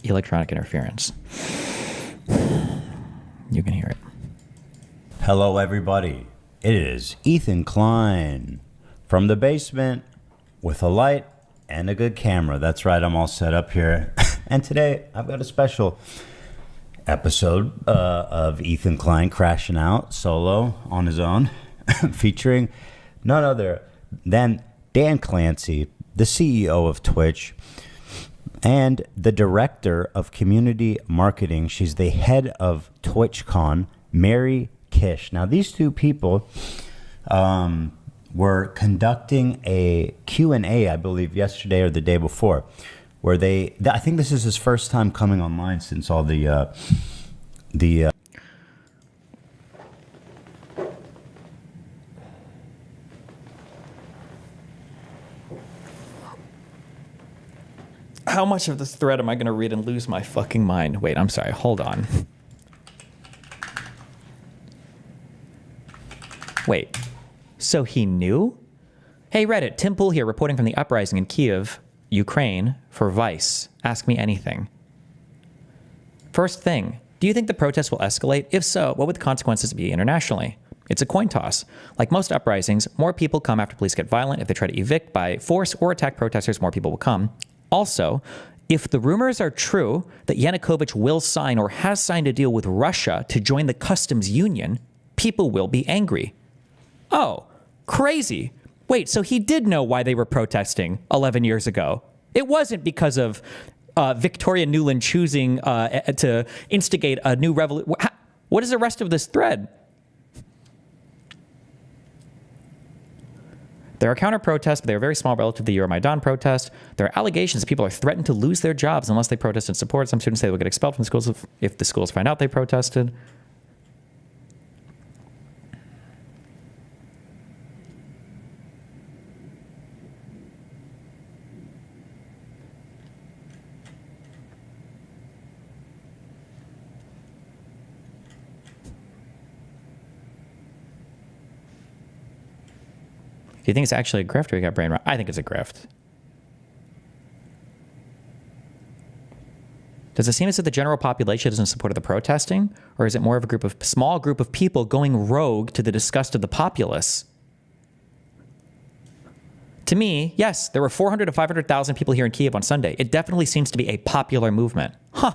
electronic interference. You can hear it. Hello, everybody. It is Ethan Klein from the basement with a light and a good camera. That's right, I'm all set up here. And today, I've got a special episode of Ethan Klein crashing out solo on his own, featuring none other than Dan Clancy, the CEO of Twitch, and the director of community marketing. She's the head of TwitchCon, Mary Kish. Now, these two people were conducting a Q&A, I believe, yesterday or the day before, where I think this is his first time coming online since all the How much of this thread am I going to read and lose my fucking mind? Wait, I'm sorry. Hold on. Wait. So he knew? Hey, Reddit. Tim Pool here, reporting from the uprising in Kiev, Ukraine, for Vice. Ask me anything. First thing, do you think the protests will escalate? If so, what would the consequences be internationally? It's a coin toss. Like most uprisings, more people come after police get violent. If they try to evict by force or attack protesters, more people will come. Also, if the rumors are true that Yanukovych will sign or has signed a deal with Russia to join the customs union, people will be angry. Oh, crazy. Wait, so he did know why they were protesting 11 years ago. It wasn't because of Victoria Nuland choosing to instigate a new revolution. What is the rest of this thread? There are counter-protests, but they are very small relative to the Euromaidan protest. There are allegations that people are threatened to lose their jobs unless they protest and support. Some students say they will get expelled from the schools if the schools find out they protested. Do you think it's actually a grift or you got brain rot? I think it's a grift. Does it seem as if the general population is in support of the protesting? Or is it more of a small group of people going rogue to the disgust of the populace? To me, yes, there were 400 to 500,000 people here in Kiev on Sunday. It definitely seems to be a popular movement. Huh.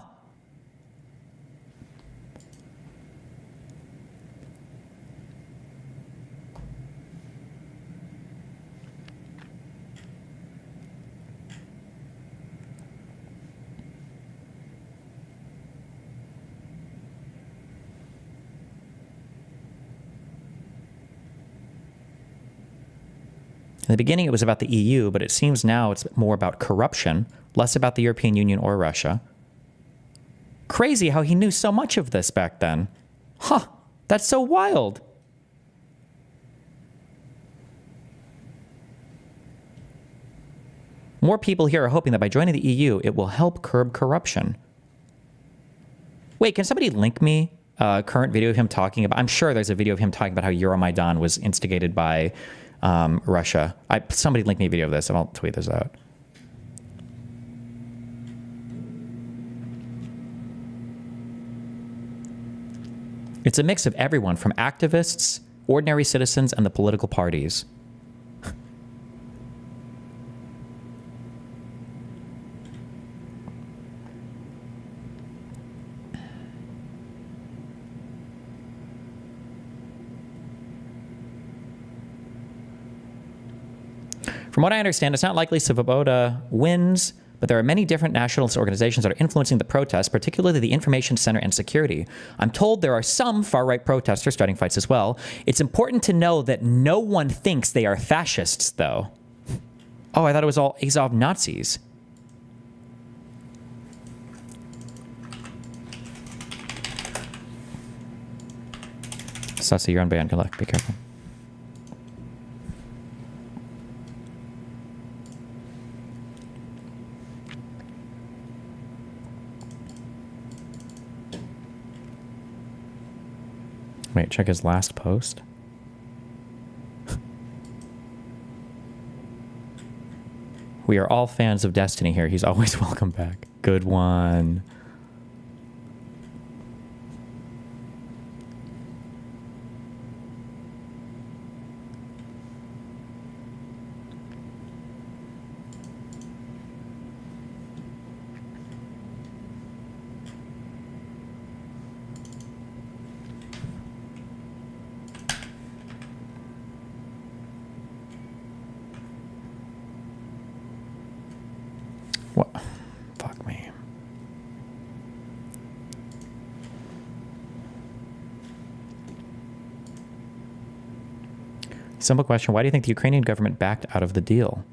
In the beginning, it was about the EU, but it seems now it's more about corruption, less about the European Union or Russia. Crazy how he knew so much of this back then. Huh, that's so wild. More people here are hoping that by joining the EU, it will help curb corruption. Wait, can somebody link me a current video of him talking about... I'm sure there's a video of him talking about how Euromaidan was instigated by Russia. Somebody link me a video of this and I'll tweet this out. It's a mix of everyone from activists, ordinary citizens, and the political parties. From what I understand, it's not likely Svoboda wins, but there are many different nationalist organizations that are influencing the protests, particularly the Information Center and Security. I'm told there are some far-right protesters starting fights as well. It's important to know that no one thinks they are fascists, though. Oh, I thought it was all Azov Nazis. Sussy, you're on band. Good luck. Be careful. Wait, check his last post. We are all fans of Destiny here. He's always welcome back. Good one. What? Fuck me. Simple question. Why do you think the Ukrainian government backed out of the deal?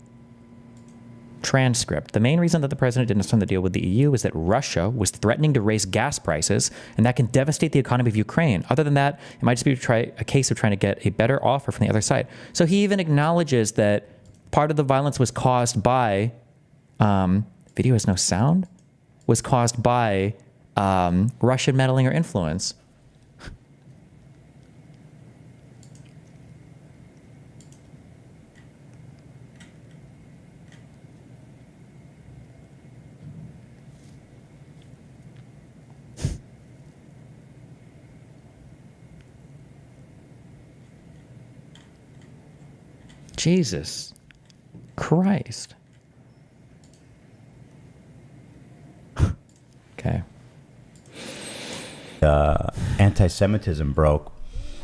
Transcript. The main reason that the president didn't sign the deal with the EU is that Russia was threatening to raise gas prices, and that can devastate the economy of Ukraine. Other than that, it might just be a case of trying to get a better offer from the other side. So he even acknowledges that part of the violence was caused by... video has no sound? Was caused by Russian meddling or influence. Jesus Christ. Okay. Anti-Semitism broke.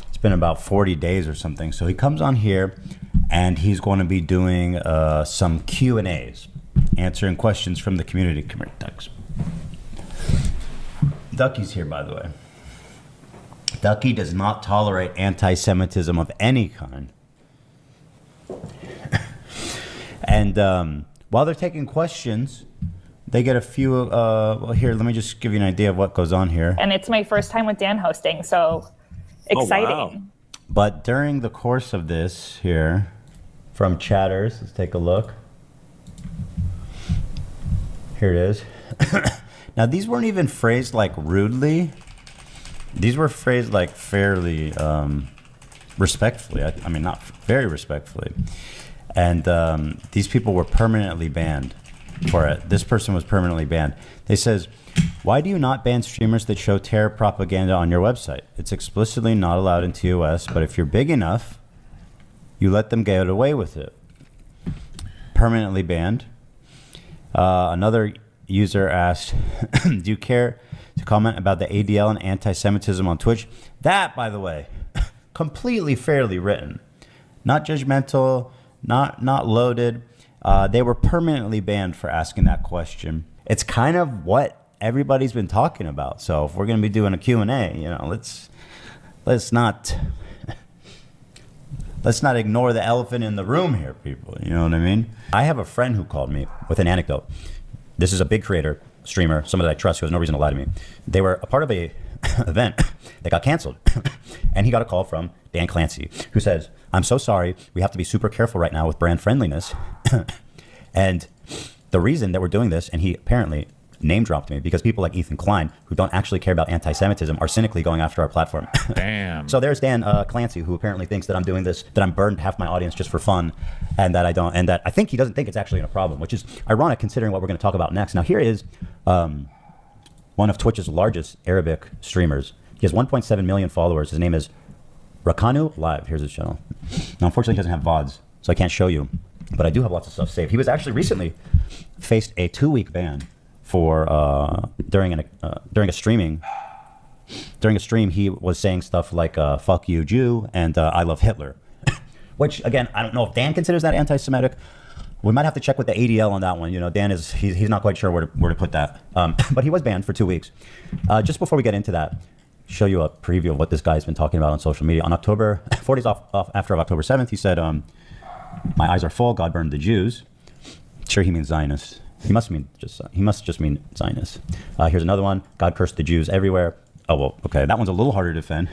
It's been about 40 days or something. So he comes on here and he's going to be doing some Q&As, answering questions from the community. Come here, Ducks. Ducky's here, by the way. Ducky does not tolerate anti-Semitism of any kind. And while they're taking questions, they get a few, well, here, let me just give you an idea of what goes on here. And it's my first time with Dan hosting, so exciting. Oh, wow. But during the course of this here, from chatters, let's take a look. Here it is. Now, these weren't even phrased like rudely. These were phrased like fairly respectfully. I mean, not very respectfully. And these people were permanently banned for it. This person was permanently banned. They says, why do you not ban streamers that show terror propaganda on your website? It's explicitly not allowed in TOS, but if you're big enough, you let them get away with it. permanently banned. Another user asked, do you care to comment about the ADL and anti-Semitism on Twitch? That, by the way, completely fairly written. Not judgmental, not loaded. They were permanently banned for asking that question. It's kind of what everybody's been talking about. So if we're going to be doing a Q&A, you know, let's not ignore the elephant in the room here, people. You know what I mean? I have a friend who called me with an anecdote. This is a big creator, streamer, someone that I trust who has no reason to lie to me. They were a part of a event that got canceled. And he got a call from Dan Clancy, who says, I'm so sorry. We have to be super careful right now with brand friendliness. And the reason that we're doing this, and he apparently name dropped me, because people like Ethan Klein, who don't actually care about anti-Semitism, are cynically going after our platform. Damn. So there's Dan Clancy, who apparently thinks that I'm doing this, that I'm burned half my audience just for fun, and that I don't, and that I think he doesn't think it's actually a problem, which is ironic considering what we're going to talk about next. Now here is one of Twitch's largest Arabic streamers. He has 1.7 million followers. His name is Rakanu Live. Here's his channel. Now, unfortunately, he doesn't have VODs, so I can't show you, but I do have lots of stuff saved. He was actually recently faced a 2-week ban for during a stream. He was saying stuff like "fuck you, Jew" and "I love Hitler," which again, I don't know if Dan considers that anti-Semitic. We might have to check with the ADL on that one. You know, Dan is he's not quite sure where to put that. But he was banned for 2 weeks. Just before we get into that, show you a preview of what this guy's been talking about on social media. On October 4 days after October 7th, he said, "My eyes are full. God burned the Jews." Sure, he means Zionists. He must just mean Zionists. Here's another one. God cursed the Jews everywhere. Oh, well, okay. That one's a little harder to defend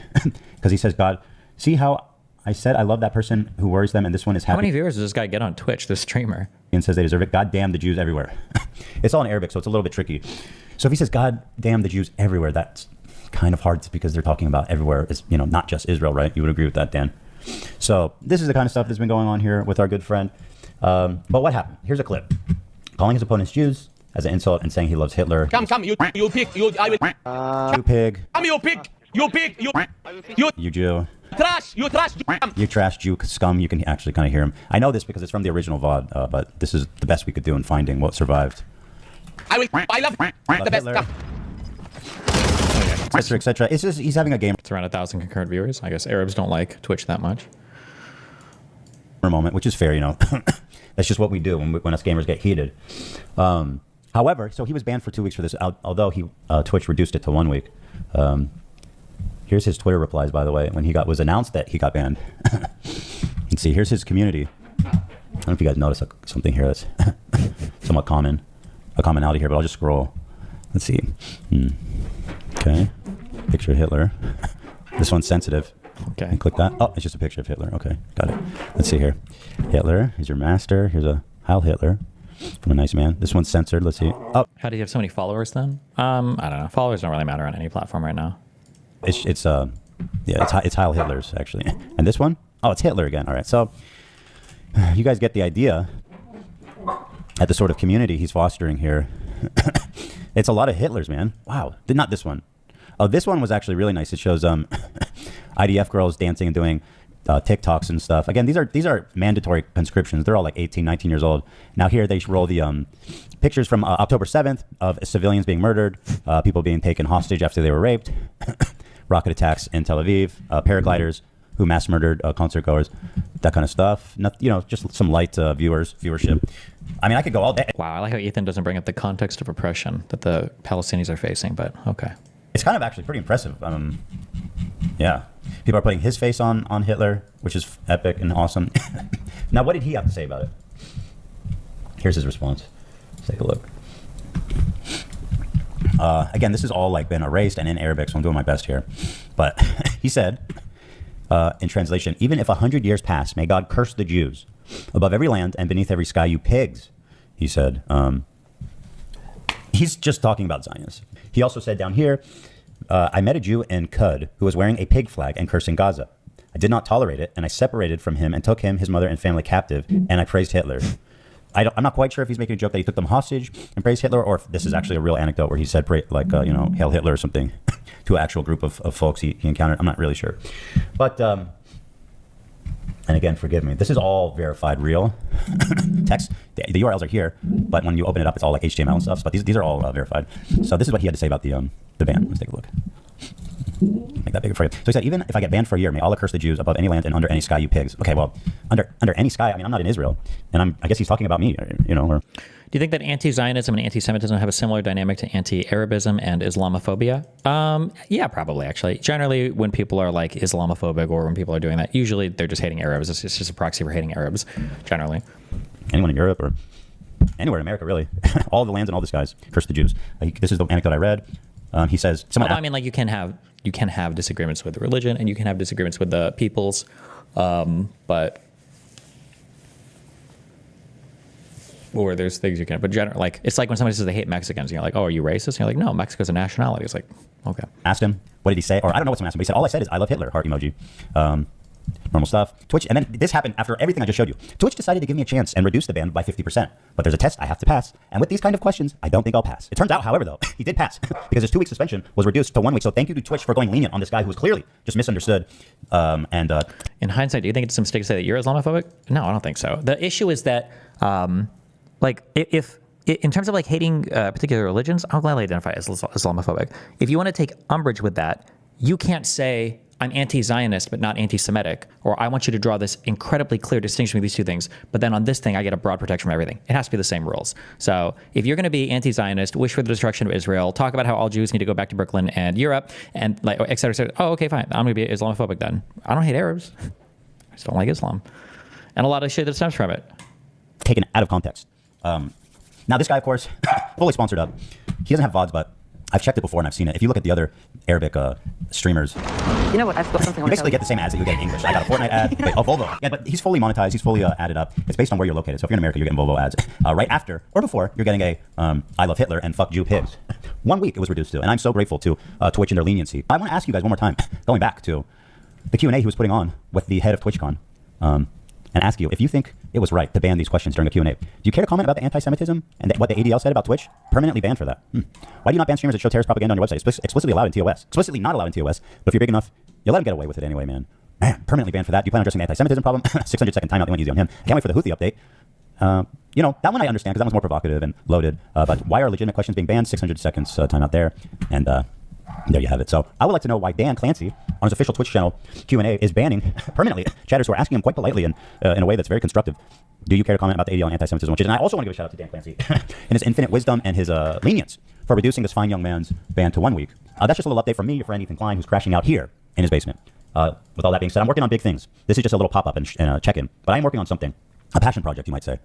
because he says, God, see how I said I love that person who worries them, and this one is happy. How many viewers does this guy get on Twitch, this streamer? And says they deserve it. God damn the Jews everywhere. It's all in Arabic, so it's a little bit tricky. So if he says, God damn the Jews everywhere, that's kind of hard because they're talking about everywhere. It's, you know, not just Israel, right? You would agree with that, Dan. So this is the kind of stuff that's been going on here with our good friend. But what happened? Here's a clip. Calling his opponents Jews as an insult and saying he loves Hitler. Come, you pig, I will. Jew pig. You pig, You Jew. trash, You trash Jew scum. You can actually kind of hear him. I know this because it's from the original VOD, but this is the best we could do in finding what survived. I love the best. Hitler. Etc. Etc. It's just he's having a game It's around 1,000 concurrent viewers. I guess Arabs don't like Twitch that much. for a moment, which is fair, you know. That's just what we do when us gamers get heated. However, so he was banned for 2 weeks for this, although Twitch reduced it to 1 week. Here's his Twitter replies, by the way, when he was announced that he got banned. Let's see, here's his community. I don't know if you guys notice something here that's somewhat a commonality here, but I'll just scroll. Let's see. Okay, picture of Hitler. This one's sensitive. Okay. And click that. Oh, it's just a picture of Hitler. Okay, got it. Let's see here. Hitler, he's your master. Here's a Heil Hitler from a nice man. This one's censored. Let's see. Oh, How do you have so many followers then? I don't know. Followers don't really matter on any platform right now. it's Heil Hitler's actually. And this one? Oh, it's Hitler again. All right. So you guys get the idea at the sort of community he's fostering here. It's a lot of Hitlers, man. Wow. Not this one. Oh, this one was actually really nice. It shows IDF girls dancing and doing TikToks and stuff. Again, these are mandatory conscriptions. They're all like 18, 19 years old. Now here they roll the pictures from October 7th of civilians being murdered, people being taken hostage after they were raped, rocket attacks in Tel Aviv, paragliders who mass murdered concert goers, that kind of stuff. Not, you know, just some light viewership. I mean, I could go all day. Wow, I like how Ethan doesn't bring up the context of oppression that the Palestinians are facing, but okay. It's kind of actually pretty impressive. Yeah. People are putting his face on Hitler, which is epic and awesome. Now, what did he have to say about it? Here's his response. Let's take a look. Again, this has all like been erased and in Arabic, so I'm doing my best here. But he said, in translation, even if 100 years pass, may God curse the Jews above every land and beneath every sky, you pigs, he said. He's just talking about Zionists. He also said down here, I met a Jew in Qud who was wearing a pig flag and cursing Gaza. I did not tolerate it, and I separated from him and took him, his mother, and family captive, and I praised Hitler. I'm not quite sure if he's making a joke that he took them hostage and praised Hitler, or if this is actually a real anecdote where he said, Hail Hitler or something to an actual group of folks he encountered. I'm not really sure. But, and And again, forgive me. This is all verified real text. The URLs are here, but when you open it up, it's all like HTML and stuff. But these are all verified. So this is what he had to say about the ban. Let's take a look. Make that bigger for you. So he said, even if I get banned for a year, may Allah curse the Jews above any land and under any sky, you pigs. Okay, well, under any sky, I mean, I'm not in Israel. And I guess he's talking about me, you know. Or, Do you think that anti-Zionism and anti-Semitism have a similar dynamic to anti-Arabism and Islamophobia? Yeah, probably, actually. Generally, when people are like Islamophobic or when people are doing that, usually they're just hating Arabs. It's just a proxy for hating Arabs, generally. anyone in Europe or anywhere in America, really. All the lands and all the skies curse the Jews. This is the anecdote I read. He says, I mean, like you can have disagreements with religion and you can have disagreements with the peoples, but or there's things you can. But generally, like it's like when somebody says they hate Mexicans, and you're like, oh, are you racist? And you're like, no, Mexico's a nationality. It's like, okay. Asked him, what did he say? Or I don't know what someone asked him, but he said, all I said is I love Hitler, heart emoji. Normal stuff. Twitch, and then this happened after everything I just showed you. Twitch decided to give me a chance and reduce the ban by 50%. But there's a test I have to pass. And with these kind of questions, I don't think I'll pass. It turns out, however, though, he did pass because his 2-week suspension was reduced to 1 week. So thank you to Twitch for going lenient on this guy who was clearly just misunderstood. In hindsight, do you think it's a mistake to say that you're Islamophobic? No, I don't think so. The issue is that, if in terms of like hating particular religions, I'll gladly identify as Islamophobic. If you want to take umbrage with that, you can't say I'm anti-Zionist but not anti-Semitic, or I want you to draw this incredibly clear distinction between these two things, but then on this thing I get a broad protection from everything. It has to be the same rules. So if you're going to be anti-Zionist, wish for the destruction of Israel, talk about how all Jews need to go back to Brooklyn and Europe, and like et cetera, et cetera. Oh, okay, fine. I'm going to be Islamophobic then. I don't hate Arabs. I just don't like Islam. And a lot of shit that stems from it. Taken out of context. Now this guy, of course, fully sponsored up. He doesn't have VODs, but I've checked it before and I've seen it. If you look at the other Arabic streamers, you know what? I've got something. You basically get the same ads that you get in English. I got a Fortnite ad. Wait, oh, Volvo. Yeah, but he's fully monetized. He's fully added up. It's based on where you're located. So if you're in America, you're getting Volvo ads. Right after or before, you're getting a I love Hitler and fuck Jew pigs. 1 week it was reduced to, and I'm so grateful to Twitch and their leniency. I want to ask you guys one more time, going back to the Q&A he was putting on with the head of TwitchCon, and ask you if you think it was right to ban these questions during a Q&A. Do you care to comment about the anti-Semitism and what the ADL said about Twitch? Permanently banned for that. Why do you not ban streamers that show terrorist propaganda on your website? Explicitly allowed in TOS. Explicitly not allowed in TOS, but if you're big enough, you'll let them get away with it anyway, man. Permanently banned for that. Do you plan on addressing the anti-Semitism problem? 600-second timeout. They went easy on him. I can't wait for the Houthi update. That one I understand because that one's more provocative and loaded. But why are legitimate questions being banned? 600 seconds timeout there. And there you have it. So I would like to know why Dan Clancy on his official Twitch channel Q&A is banning permanently chatters who are asking him quite politely and in a way that's very constructive. Do you care to comment about the ADL and anti-Semitism? And I also want to give a shout out to Dan Clancy and his infinite wisdom and his lenience for reducing this fine young man's ban to 1 week. That's just a little update from me, your friend Ethan Klein, who's crashing out here in his basement. With all that being said, I'm working on big things. This is just a little pop-up and check-in, but I am working on something, a passion project, you might say,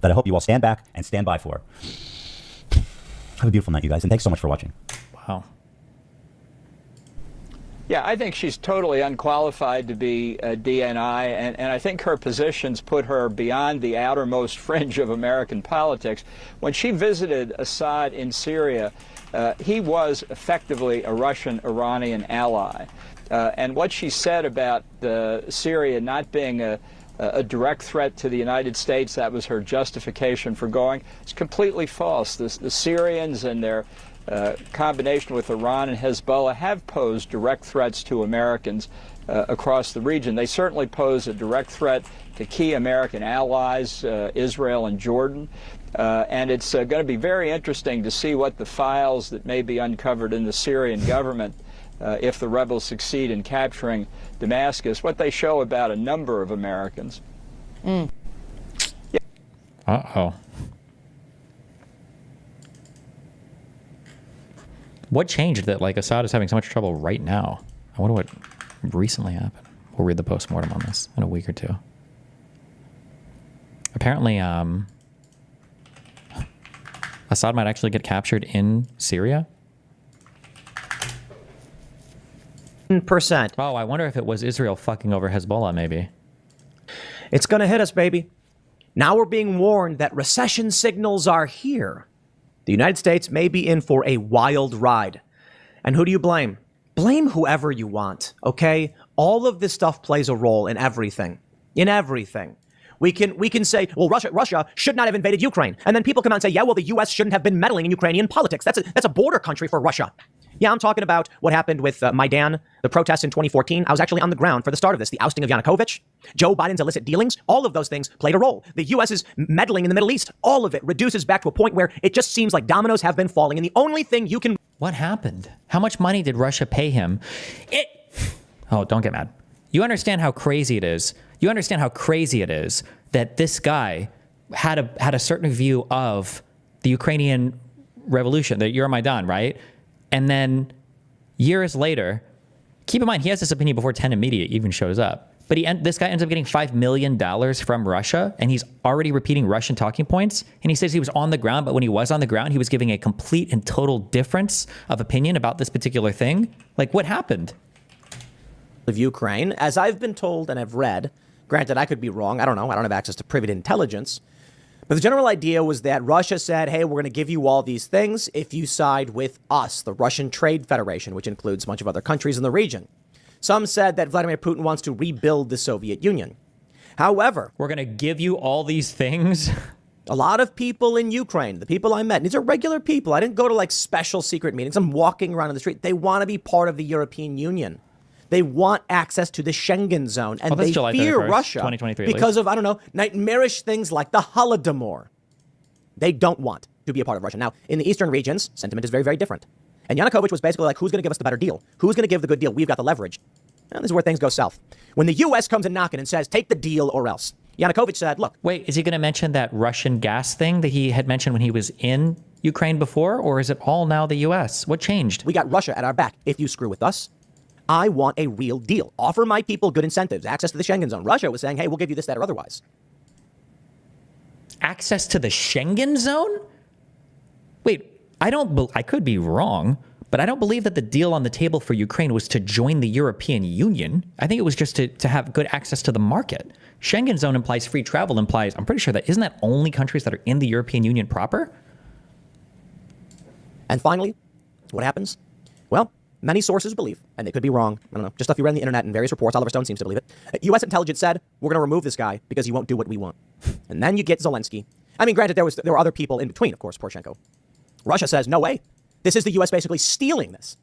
that I hope you all stand back and stand by for. Have a beautiful night, you guys, and thanks so much for watching. Wow. Yeah, I think she's totally unqualified to be a DNI, and I think her positions put her beyond the outermost fringe of American politics. When she visited Assad in Syria, he was effectively a Russian-Iranian ally. And what she said about Syria not being a direct threat to the United States, that was her justification for going, it's completely false. The Syrians and their combination with Iran and Hezbollah have posed direct threats to Americans across the region. They certainly pose a direct threat to key American allies, Israel and Jordan. And it's going to be very interesting to see what the files that may be uncovered in the Syrian government, if the rebels succeed in capturing Damascus, what they show about a number of Americans. Uh-oh. What changed that like Assad is having so much trouble right now? I wonder what recently happened. We'll read the postmortem on this in a week or two. Apparently, Assad might actually get captured in Syria. 10%. Oh, I wonder if it was Israel fucking over Hezbollah, maybe. It's going to hit us, baby. Now we're being warned that recession signals are here. The United States may be in for a wild ride. And who do you blame? Blame whoever you want, okay? All of this stuff plays a role in everything. In everything. We can say, well, Russia should not have invaded Ukraine. And then people come out and say, yeah, well, the U.S. shouldn't have been meddling in Ukrainian politics. That's a border country for Russia. Yeah, I'm talking about what happened with Maidan, the protests in 2014. I was actually on the ground for the start of this, the ousting of Yanukovych, Joe Biden's illicit dealings. All of those things played a role. The U.S. is meddling in the Middle East. All of it reduces back to a point where it just seems like dominoes have been falling. And the only thing you can... What happened? How much money did Russia pay him? Oh, don't get mad. You understand how crazy it is. You understand how crazy it is that this guy had a certain view of the Ukrainian revolution, the Euromaidan, right? And then years later, keep in mind, he has this opinion before 10 Media even shows up. But this guy ends up getting $5 million from Russia, and he's already repeating Russian talking points. And he says he was on the ground, but when he was on the ground, he was giving a complete and total difference of opinion about this particular thing. Like, what happened? Of Ukraine, as I've been told and I've read, granted, I could be wrong. I don't know. I don't have access to private intelligence. But the general idea was that Russia said, hey, we're going to give you all these things if you side with us, the Russian Trade Federation, which includes a bunch of other countries in the region. Some said that Vladimir Putin wants to rebuild the Soviet Union. However, we're going to give you all these things. A lot of people in Ukraine, the people I met, these are regular people. I didn't go to like special secret meetings. I'm walking around in the street. They want to be part of the European Union. They want access to the Schengen zone, and they fear Russia because of, I don't know, nightmarish things like the Holodomor. They don't want to be a part of Russia. Now, in the eastern regions, sentiment is very, very different. And Yanukovych was basically like, who's going to give us the better deal? Who's going to give the good deal? We've got the leverage. And this is where things go south. When the U.S. comes in knocking and says, take the deal or else. Yanukovych said, look. Wait, is he going to mention that Russian gas thing that he had mentioned when he was in Ukraine before? Or is it all now the U.S.? What changed? We got Russia at our back. If you screw with us, I want a real deal. Offer my people good incentives, access to the Schengen zone. Russia was saying, hey, we'll give you this, that, or otherwise. Access to the Schengen zone? Wait, I could be wrong, but I don't believe that the deal on the table for Ukraine was to join the European Union. I think it was just to have good access to the market. Schengen zone implies free travel, I'm pretty sure that, isn't that only countries that are in the European Union proper? And finally, what happens? Well, many sources believe, and they could be wrong, I don't know, just stuff you read on the internet and various reports, Oliver Stone seems to believe it. U.S. intelligence said, we're going to remove this guy because he won't do what we want. And then you get Zelensky. I mean, granted, there were other people in between, of course, Poroshenko. Russia says, no way. This is the U.S. basically stealing this.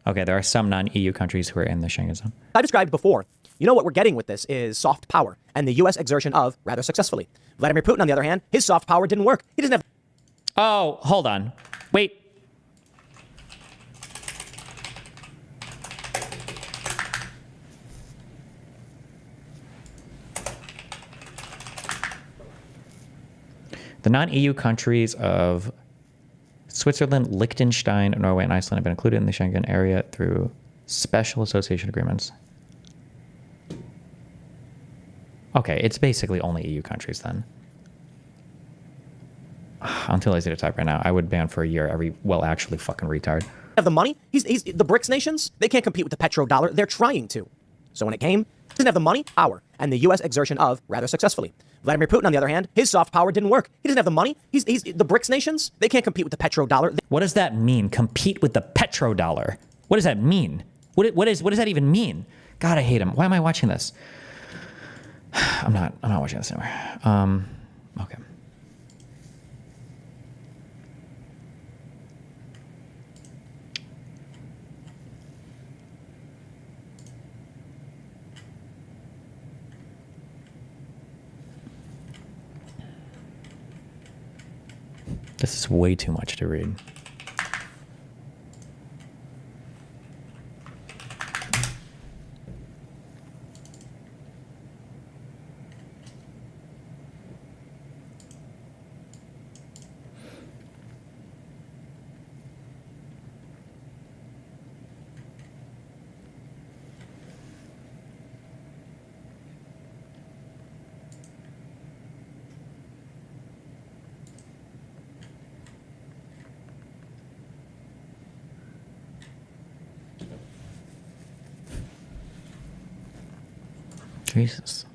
Okay, there are some non-EU countries who are in the Schengen zone. I described before. You know what we're getting with this is soft power, and the U.S. exertion of rather successfully. Vladimir Putin, on the other hand, his soft power didn't work. He doesn't have... Oh, hold on. Wait. The non-EU countries of Switzerland, Liechtenstein, Norway, and Iceland have been included in the Schengen area through special association agreements. Okay, it's basically only EU countries then. I'm too lazy to type right now. I would ban for a year every, well, actually fucking retard. Have the money? He's the BRICS nations, they can't compete with the petrodollar. They're trying to. So when it came, he doesn't have the money, power, and the U.S. exertion of rather successfully. Vladimir Putin, on the other hand, his soft power didn't work. He doesn't have the money. He's the BRICS nations, they can't compete with the petrodollar. What does that mean? Compete with the petrodollar? What does that mean? What does that even mean? God, I hate him. Why am I watching this? I'm not watching this anymore. Okay. This is way too much to read. Jesus.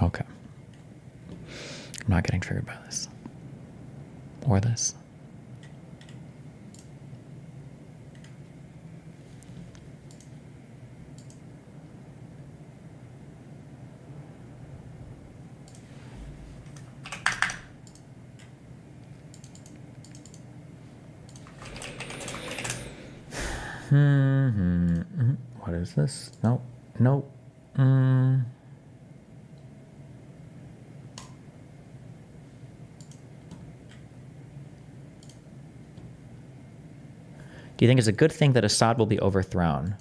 Okay. I'm not getting triggered by this. Or this. What is this? Nope. Nope. Do you think it's a good thing that Assad will be overthrown?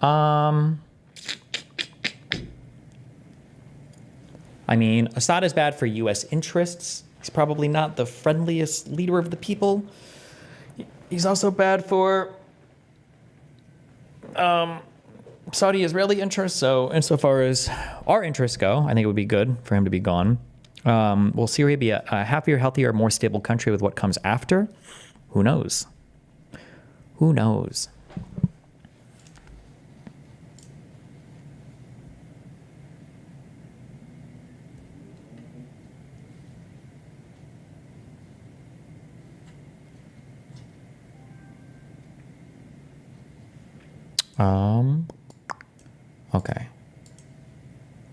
I mean, Assad is bad for U.S. interests. He's probably not the friendliest leader of the people. He's also bad for Saudi-Israeli interests. So insofar as our interests go, I think it would be good for him to be gone. Will Syria be a happier, healthier, more stable country with what comes after? Who knows? Who knows? Okay.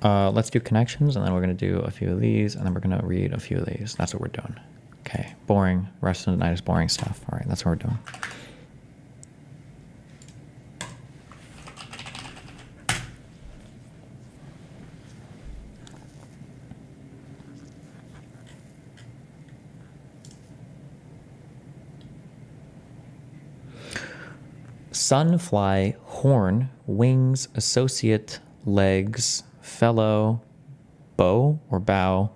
Let's do connections, and then we're going to do a few of these, and then we're going to read a few of these. That's what we're doing. Okay. Boring. Rest of the night is boring stuff. All right. That's what we're doing. Sunfly, horn, wings, associate, legs, fellow, bow or bow,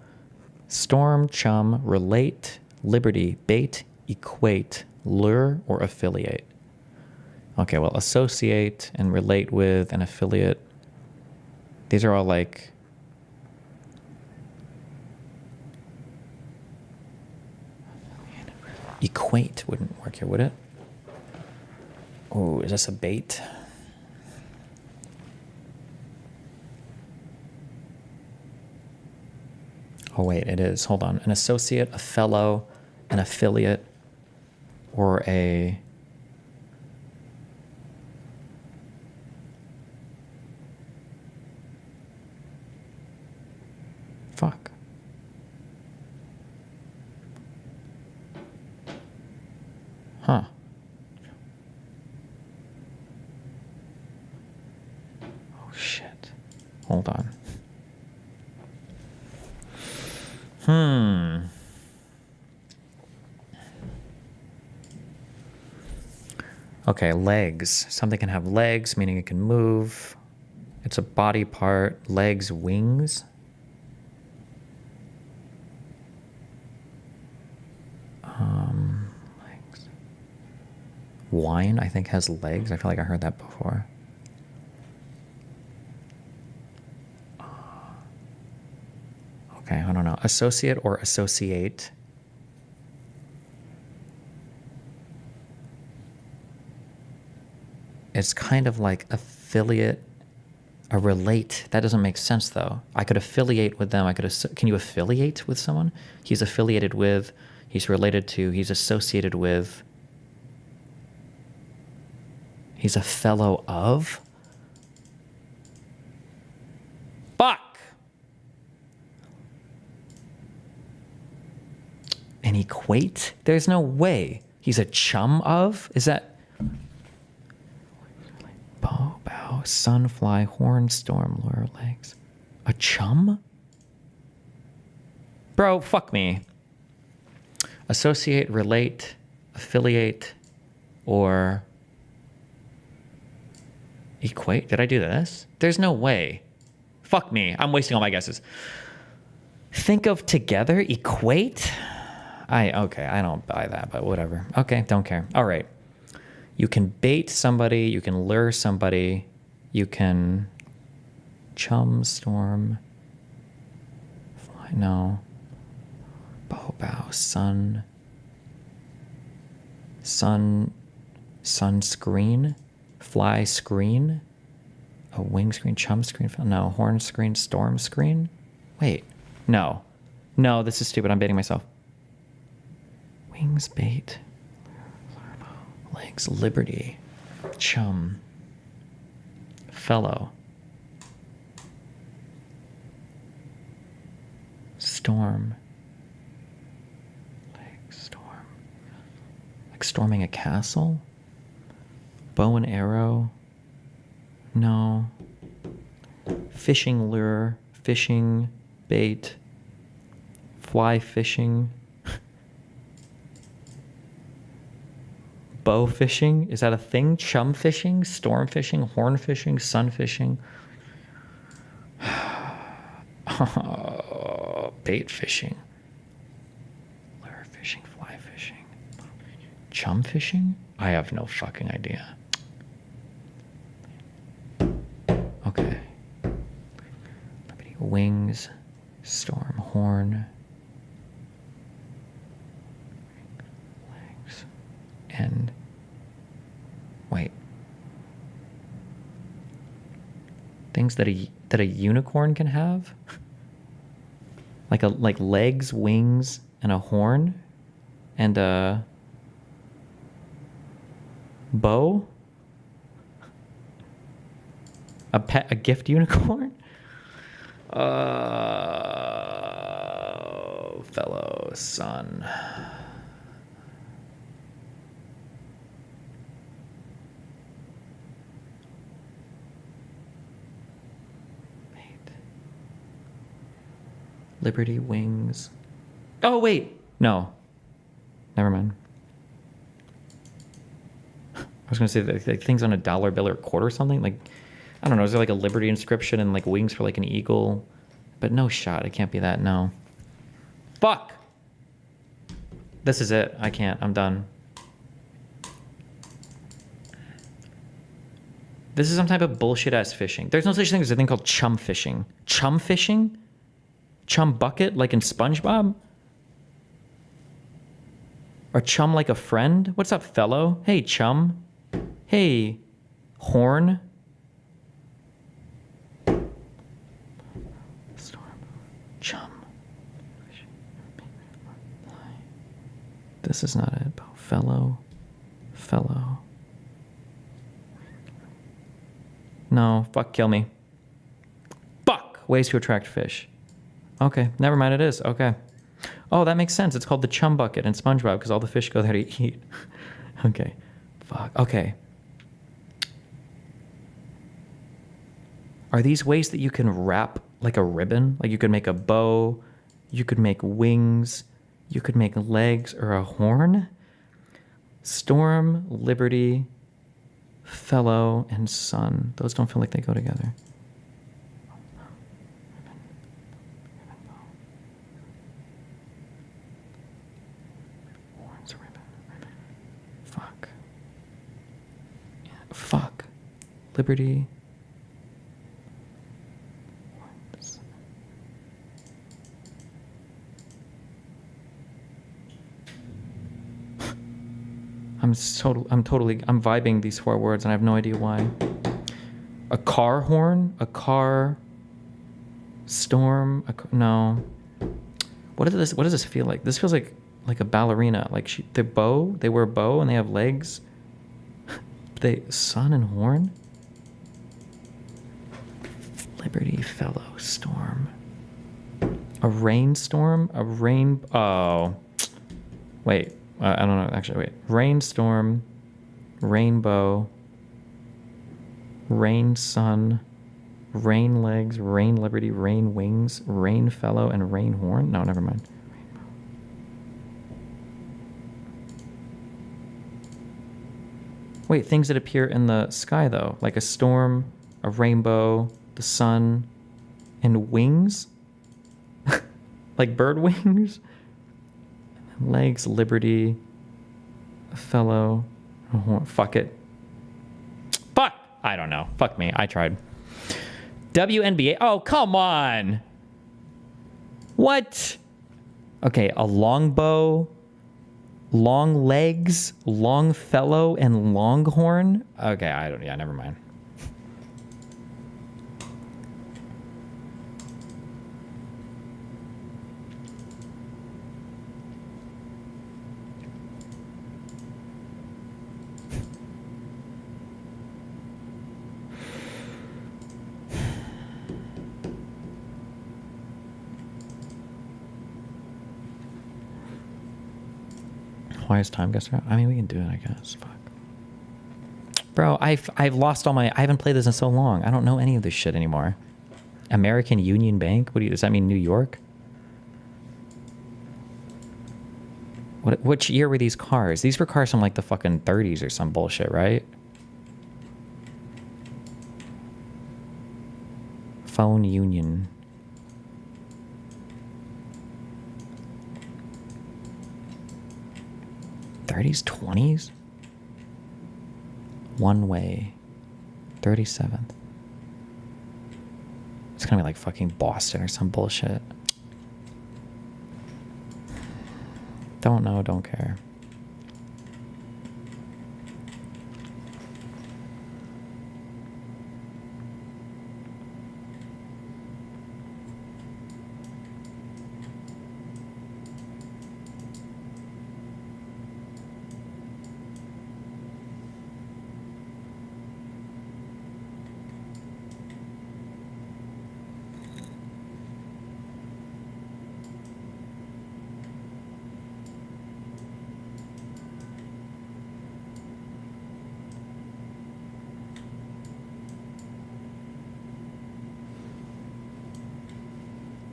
storm, chum, relate, liberty, bait, equate, lure, or affiliate. Okay, well, associate and relate with and affiliate. These are all like... Equate wouldn't work here, would it? Oh, is this a bait? Oh, wait, it is. Hold on. An associate, a fellow, an affiliate, or a... Fuck. Huh. Shit. Hold on. Okay, legs. Something can have legs, meaning it can move. It's a body part. Legs, wings. Legs. Wine, I think, has legs. I feel like I heard that before. Okay, I don't know. Associate or associate. It's kind of like affiliate, a relate. That doesn't make sense, though. I could affiliate with them. Can you affiliate with someone? He's affiliated with, he's related to, he's associated with. He's a fellow of. Fuck! And equate? There's no way. He's a chum of? Is that... Bow, bow, sunfly, horn, storm, lure, legs. A chum? Bro, fuck me. Associate, relate, affiliate, or equate. Did I do this? There's no way. Fuck me. I'm wasting all my guesses. Think of together, equate? Okay, I don't buy that, but whatever. Okay, don't care. All right. You can bait somebody, you can lure somebody, you can chum, storm, fly, no. Bow, bow, sunscreen, fly screen, a wing screen, chum screen, no, horn screen, storm screen. Wait, no, this is stupid. I'm baiting myself. Wings, bait, legs, liberty, chum, fellow, storm, legs, storm, like storming a castle, Bow and arrow. No. Fishing lure. Fishing bait. Fly fishing. Bow fishing? Is that a thing? Chum fishing? Storm fishing? Horn fishing? Sun fishing? Bait fishing. Lure fishing? Fly fishing? Chum fishing? I have no fucking idea. Okay. Wings. Storm. Horn. Legs. And wait, things that a unicorn can have, like legs, wings, and a horn, and a bow, a gift unicorn. Fellow son. Liberty wings. Oh, wait. No. Never mind. I was going to say like things on a dollar bill or quarter or something. Like, I don't know. Is there like a Liberty inscription and like wings for like an eagle? But no shot. It can't be that. No. Fuck. This is it. I can't. I'm done. This is some type of bullshit ass fishing. There's no such thing as a thing called chum fishing. Chum fishing? Chum bucket, like in SpongeBob? Or chum like a friend? What's up, fellow? Hey, chum. Hey, horn. Storm. Chum. This is not it. Fellow. Fellow. No, fuck, kill me. Fuck! Ways to attract fish. Okay, never mind, it is. Okay. Oh, that makes sense. It's called the chum bucket in SpongeBob because all the fish go there to eat. Okay. Fuck. Okay. Are these ways that you can wrap like a ribbon? Like you could make a bow, you could make wings, you could make legs or a horn? Storm, Liberty, Fellow, and Sun. Those don't feel like they go together. Fuck. Liberty. I'm vibing these 4 words and I have no idea why. A car horn? A car storm? No. What does this feel like? This feels like a ballerina. Like they wear a bow and they have legs. Sun and horn? Liberty, Fellow, Storm. A rainstorm? A rain... Oh. Wait. I don't know. Actually, wait. Rainstorm. Rainbow. Rain sun. Rain legs. Rain liberty. Rain wings. Rain fellow. And rain horn? No, never mind. Wait, things that appear in the sky, though. Like a storm, a rainbow, the sun, and wings? Like bird wings? Legs, liberty, a fellow. Fuck it. Fuck! I don't know. Fuck me. I tried. WNBA. Oh, come on! What? Okay, a longbow, long legs, long fellow, and longhorn? Okay, yeah, never mind. Why is time guess around? I mean, we can do it, I guess. Fuck. Bro, I've lost all my... I haven't played this in so long. I don't know any of this shit anymore. American Union Bank? What do you... Does that mean New York? Which year were these cars? These were cars from like the fucking 30s or some bullshit, right? Phone Union. '30s, 20s? One way. 37th. It's gonna be like fucking Boston or some bullshit. Don't know, don't care.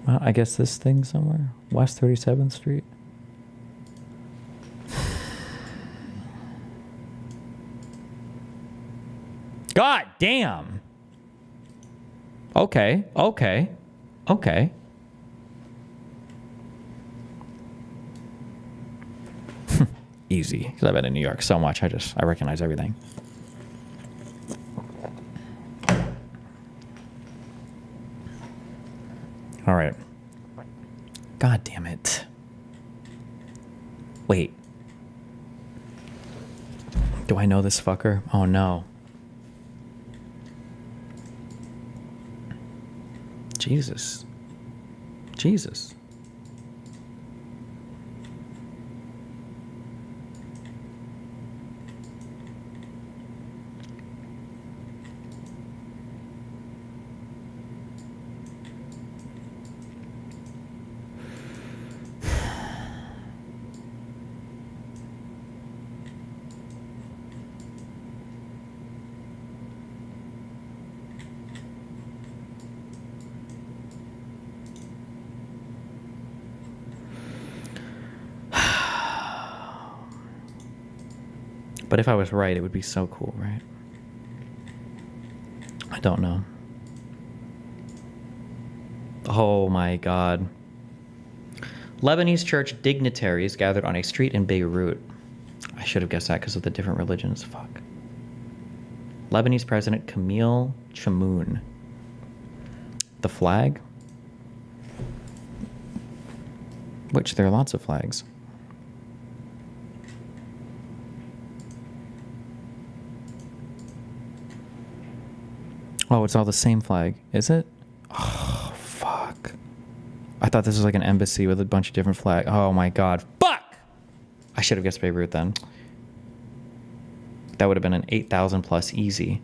Well, I guess this thing somewhere. West 37th Street. God damn. Okay, okay, okay. Easy, because I've been in New York so much, I recognize everything. All right. God damn it. Wait. Do I know this fucker? Oh no. Jesus. Jesus. But if I was right, it would be so cool, right? I don't know. Oh my God. Lebanese church dignitaries gathered on a street in Beirut. I should have guessed that because of the different religions. Fuck. Lebanese President Camille Chamoun. The flag? Which there are lots of flags. Oh, it's all the same flag, is it? Oh, fuck. I thought this was like an embassy with a bunch of different flags. Oh my God. Fuck! I should have guessed Beirut then. That would have been an 8,000 plus easy.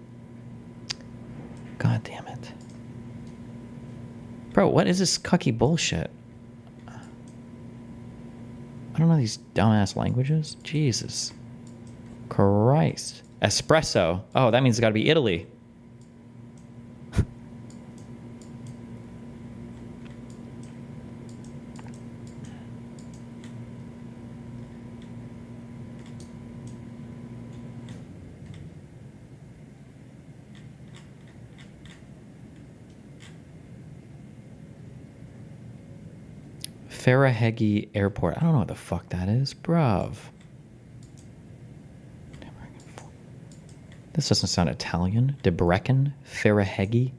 God damn it. Bro, what is this cucky bullshit? I don't know these dumbass languages. Jesus. Christ. Espresso. Oh, that means it's gotta be Italy. Farahegi Airport. I don't know what the fuck that is, bruv. This doesn't sound Italian. Debrecen? Farahegi?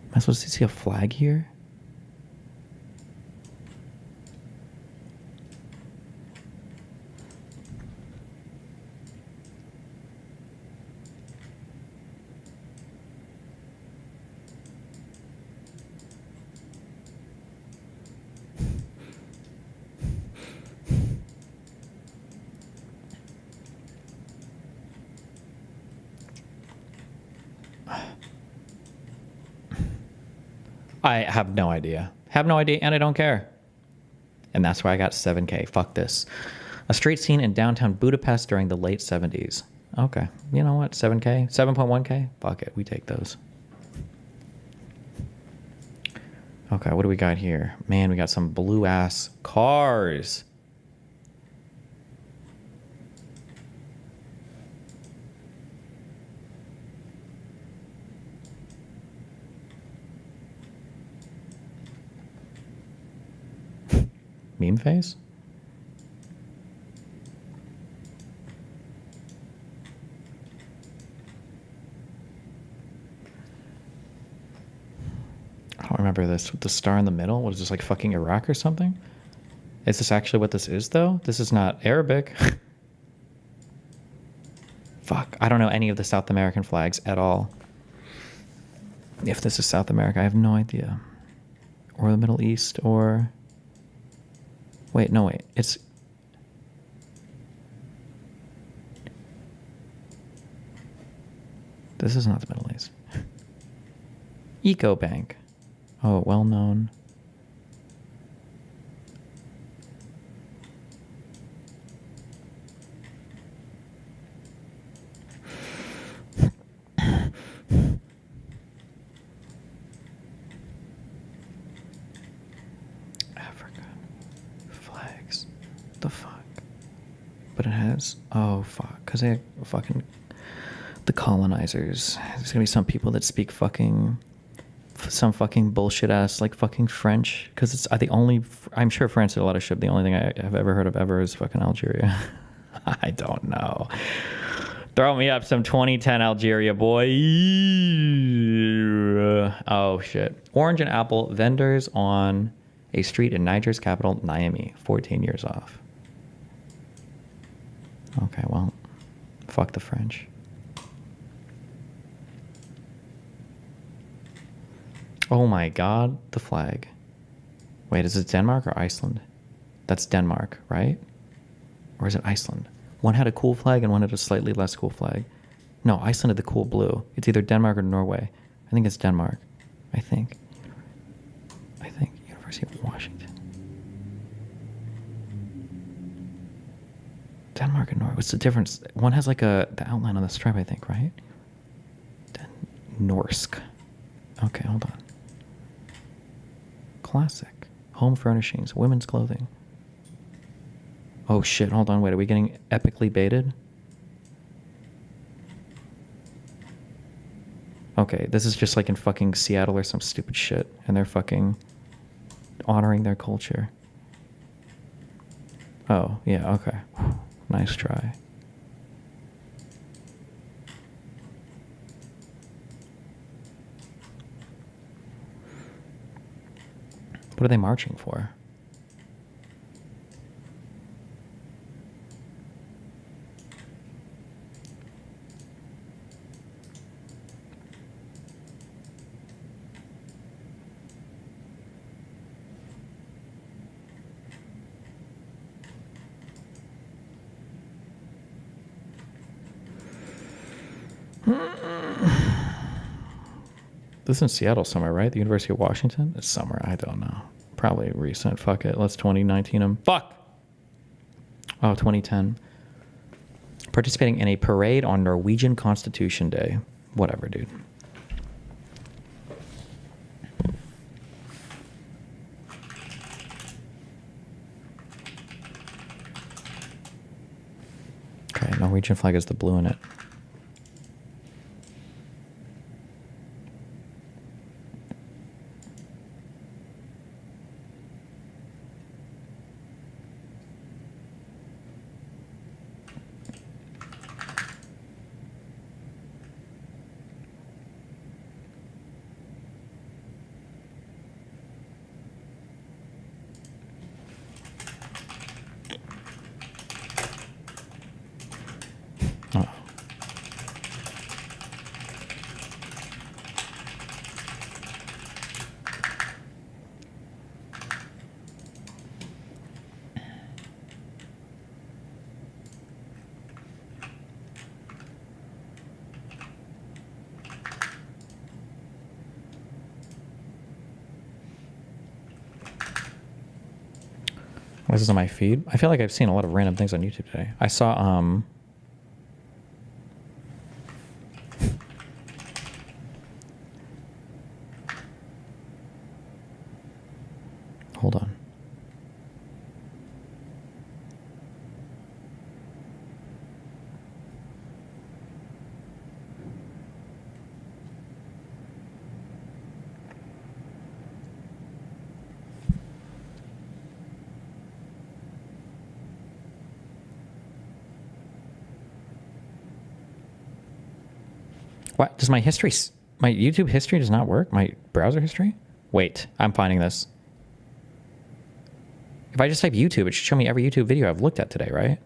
Am I supposed to see a flag here? I have no idea. Have no idea, and I don't care. And that's why I got 7K. Fuck this. A street scene in downtown Budapest during the late 70s. Okay. You know what? 7K? 7.1K? Fuck it. We take those. Okay, what do we got here? Man, we got some blue-ass cars. Meme face? I don't remember this. With the star in the middle? What is this, like fucking Iraq or something? Is this actually what this is, though? This is not Arabic. Fuck. I don't know any of the South American flags at all. If this is South America, I have no idea. Or the Middle East, or... Wait, no, wait. It's... This is not the Middle East. EcoBank. Oh, well known. Africa. Flags. The fuck? But it has... Oh, fuck. Because they fucking... The colonizers. There's gonna be some people that speak fucking... Some fucking bullshit ass like fucking French, because it's the only. I'm sure France did a lot of shit. The only thing I have ever heard of ever is fucking Algeria. I don't know. Throw me up some 2010 Algeria, boy. Oh shit. Orange and apple vendors on a street in Niger's capital, Niamey. 14 years off. Okay, well, fuck the French. Oh my god, the flag. Wait, is it Denmark or Iceland? That's Denmark, right? Or is it Iceland? One had a cool flag and one had a slightly less cool flag. No, Iceland had the cool blue. It's either Denmark or Norway. I think it's Denmark. I think. University of Washington. Denmark and Norway. What's the difference? One has like the outline on the stripe, I think, right? Norsk. Okay, hold on. Classic. Home furnishings. Women's clothing. Oh shit, hold on, wait, are we getting epically baited? Okay, this is just like in fucking Seattle or some stupid shit, and they're fucking honoring their culture. Oh, yeah, okay. Nice try. What are they marching for? This is in Seattle somewhere, right? The University of Washington? It's somewhere. I don't know. Probably recent. Fuck it. Let's 2019 them. Fuck! Oh, 2010. Participating in a parade on Norwegian Constitution Day. Whatever, dude. Okay, Norwegian flag has the blue in it. This is on my feed. I feel like I've seen a lot of random things on YouTube today. I saw hold on. What? Does my history, my YouTube history does not work? My browser history? Wait, I'm finding this. If I just type YouTube, it should show me every YouTube video I've looked at today, right?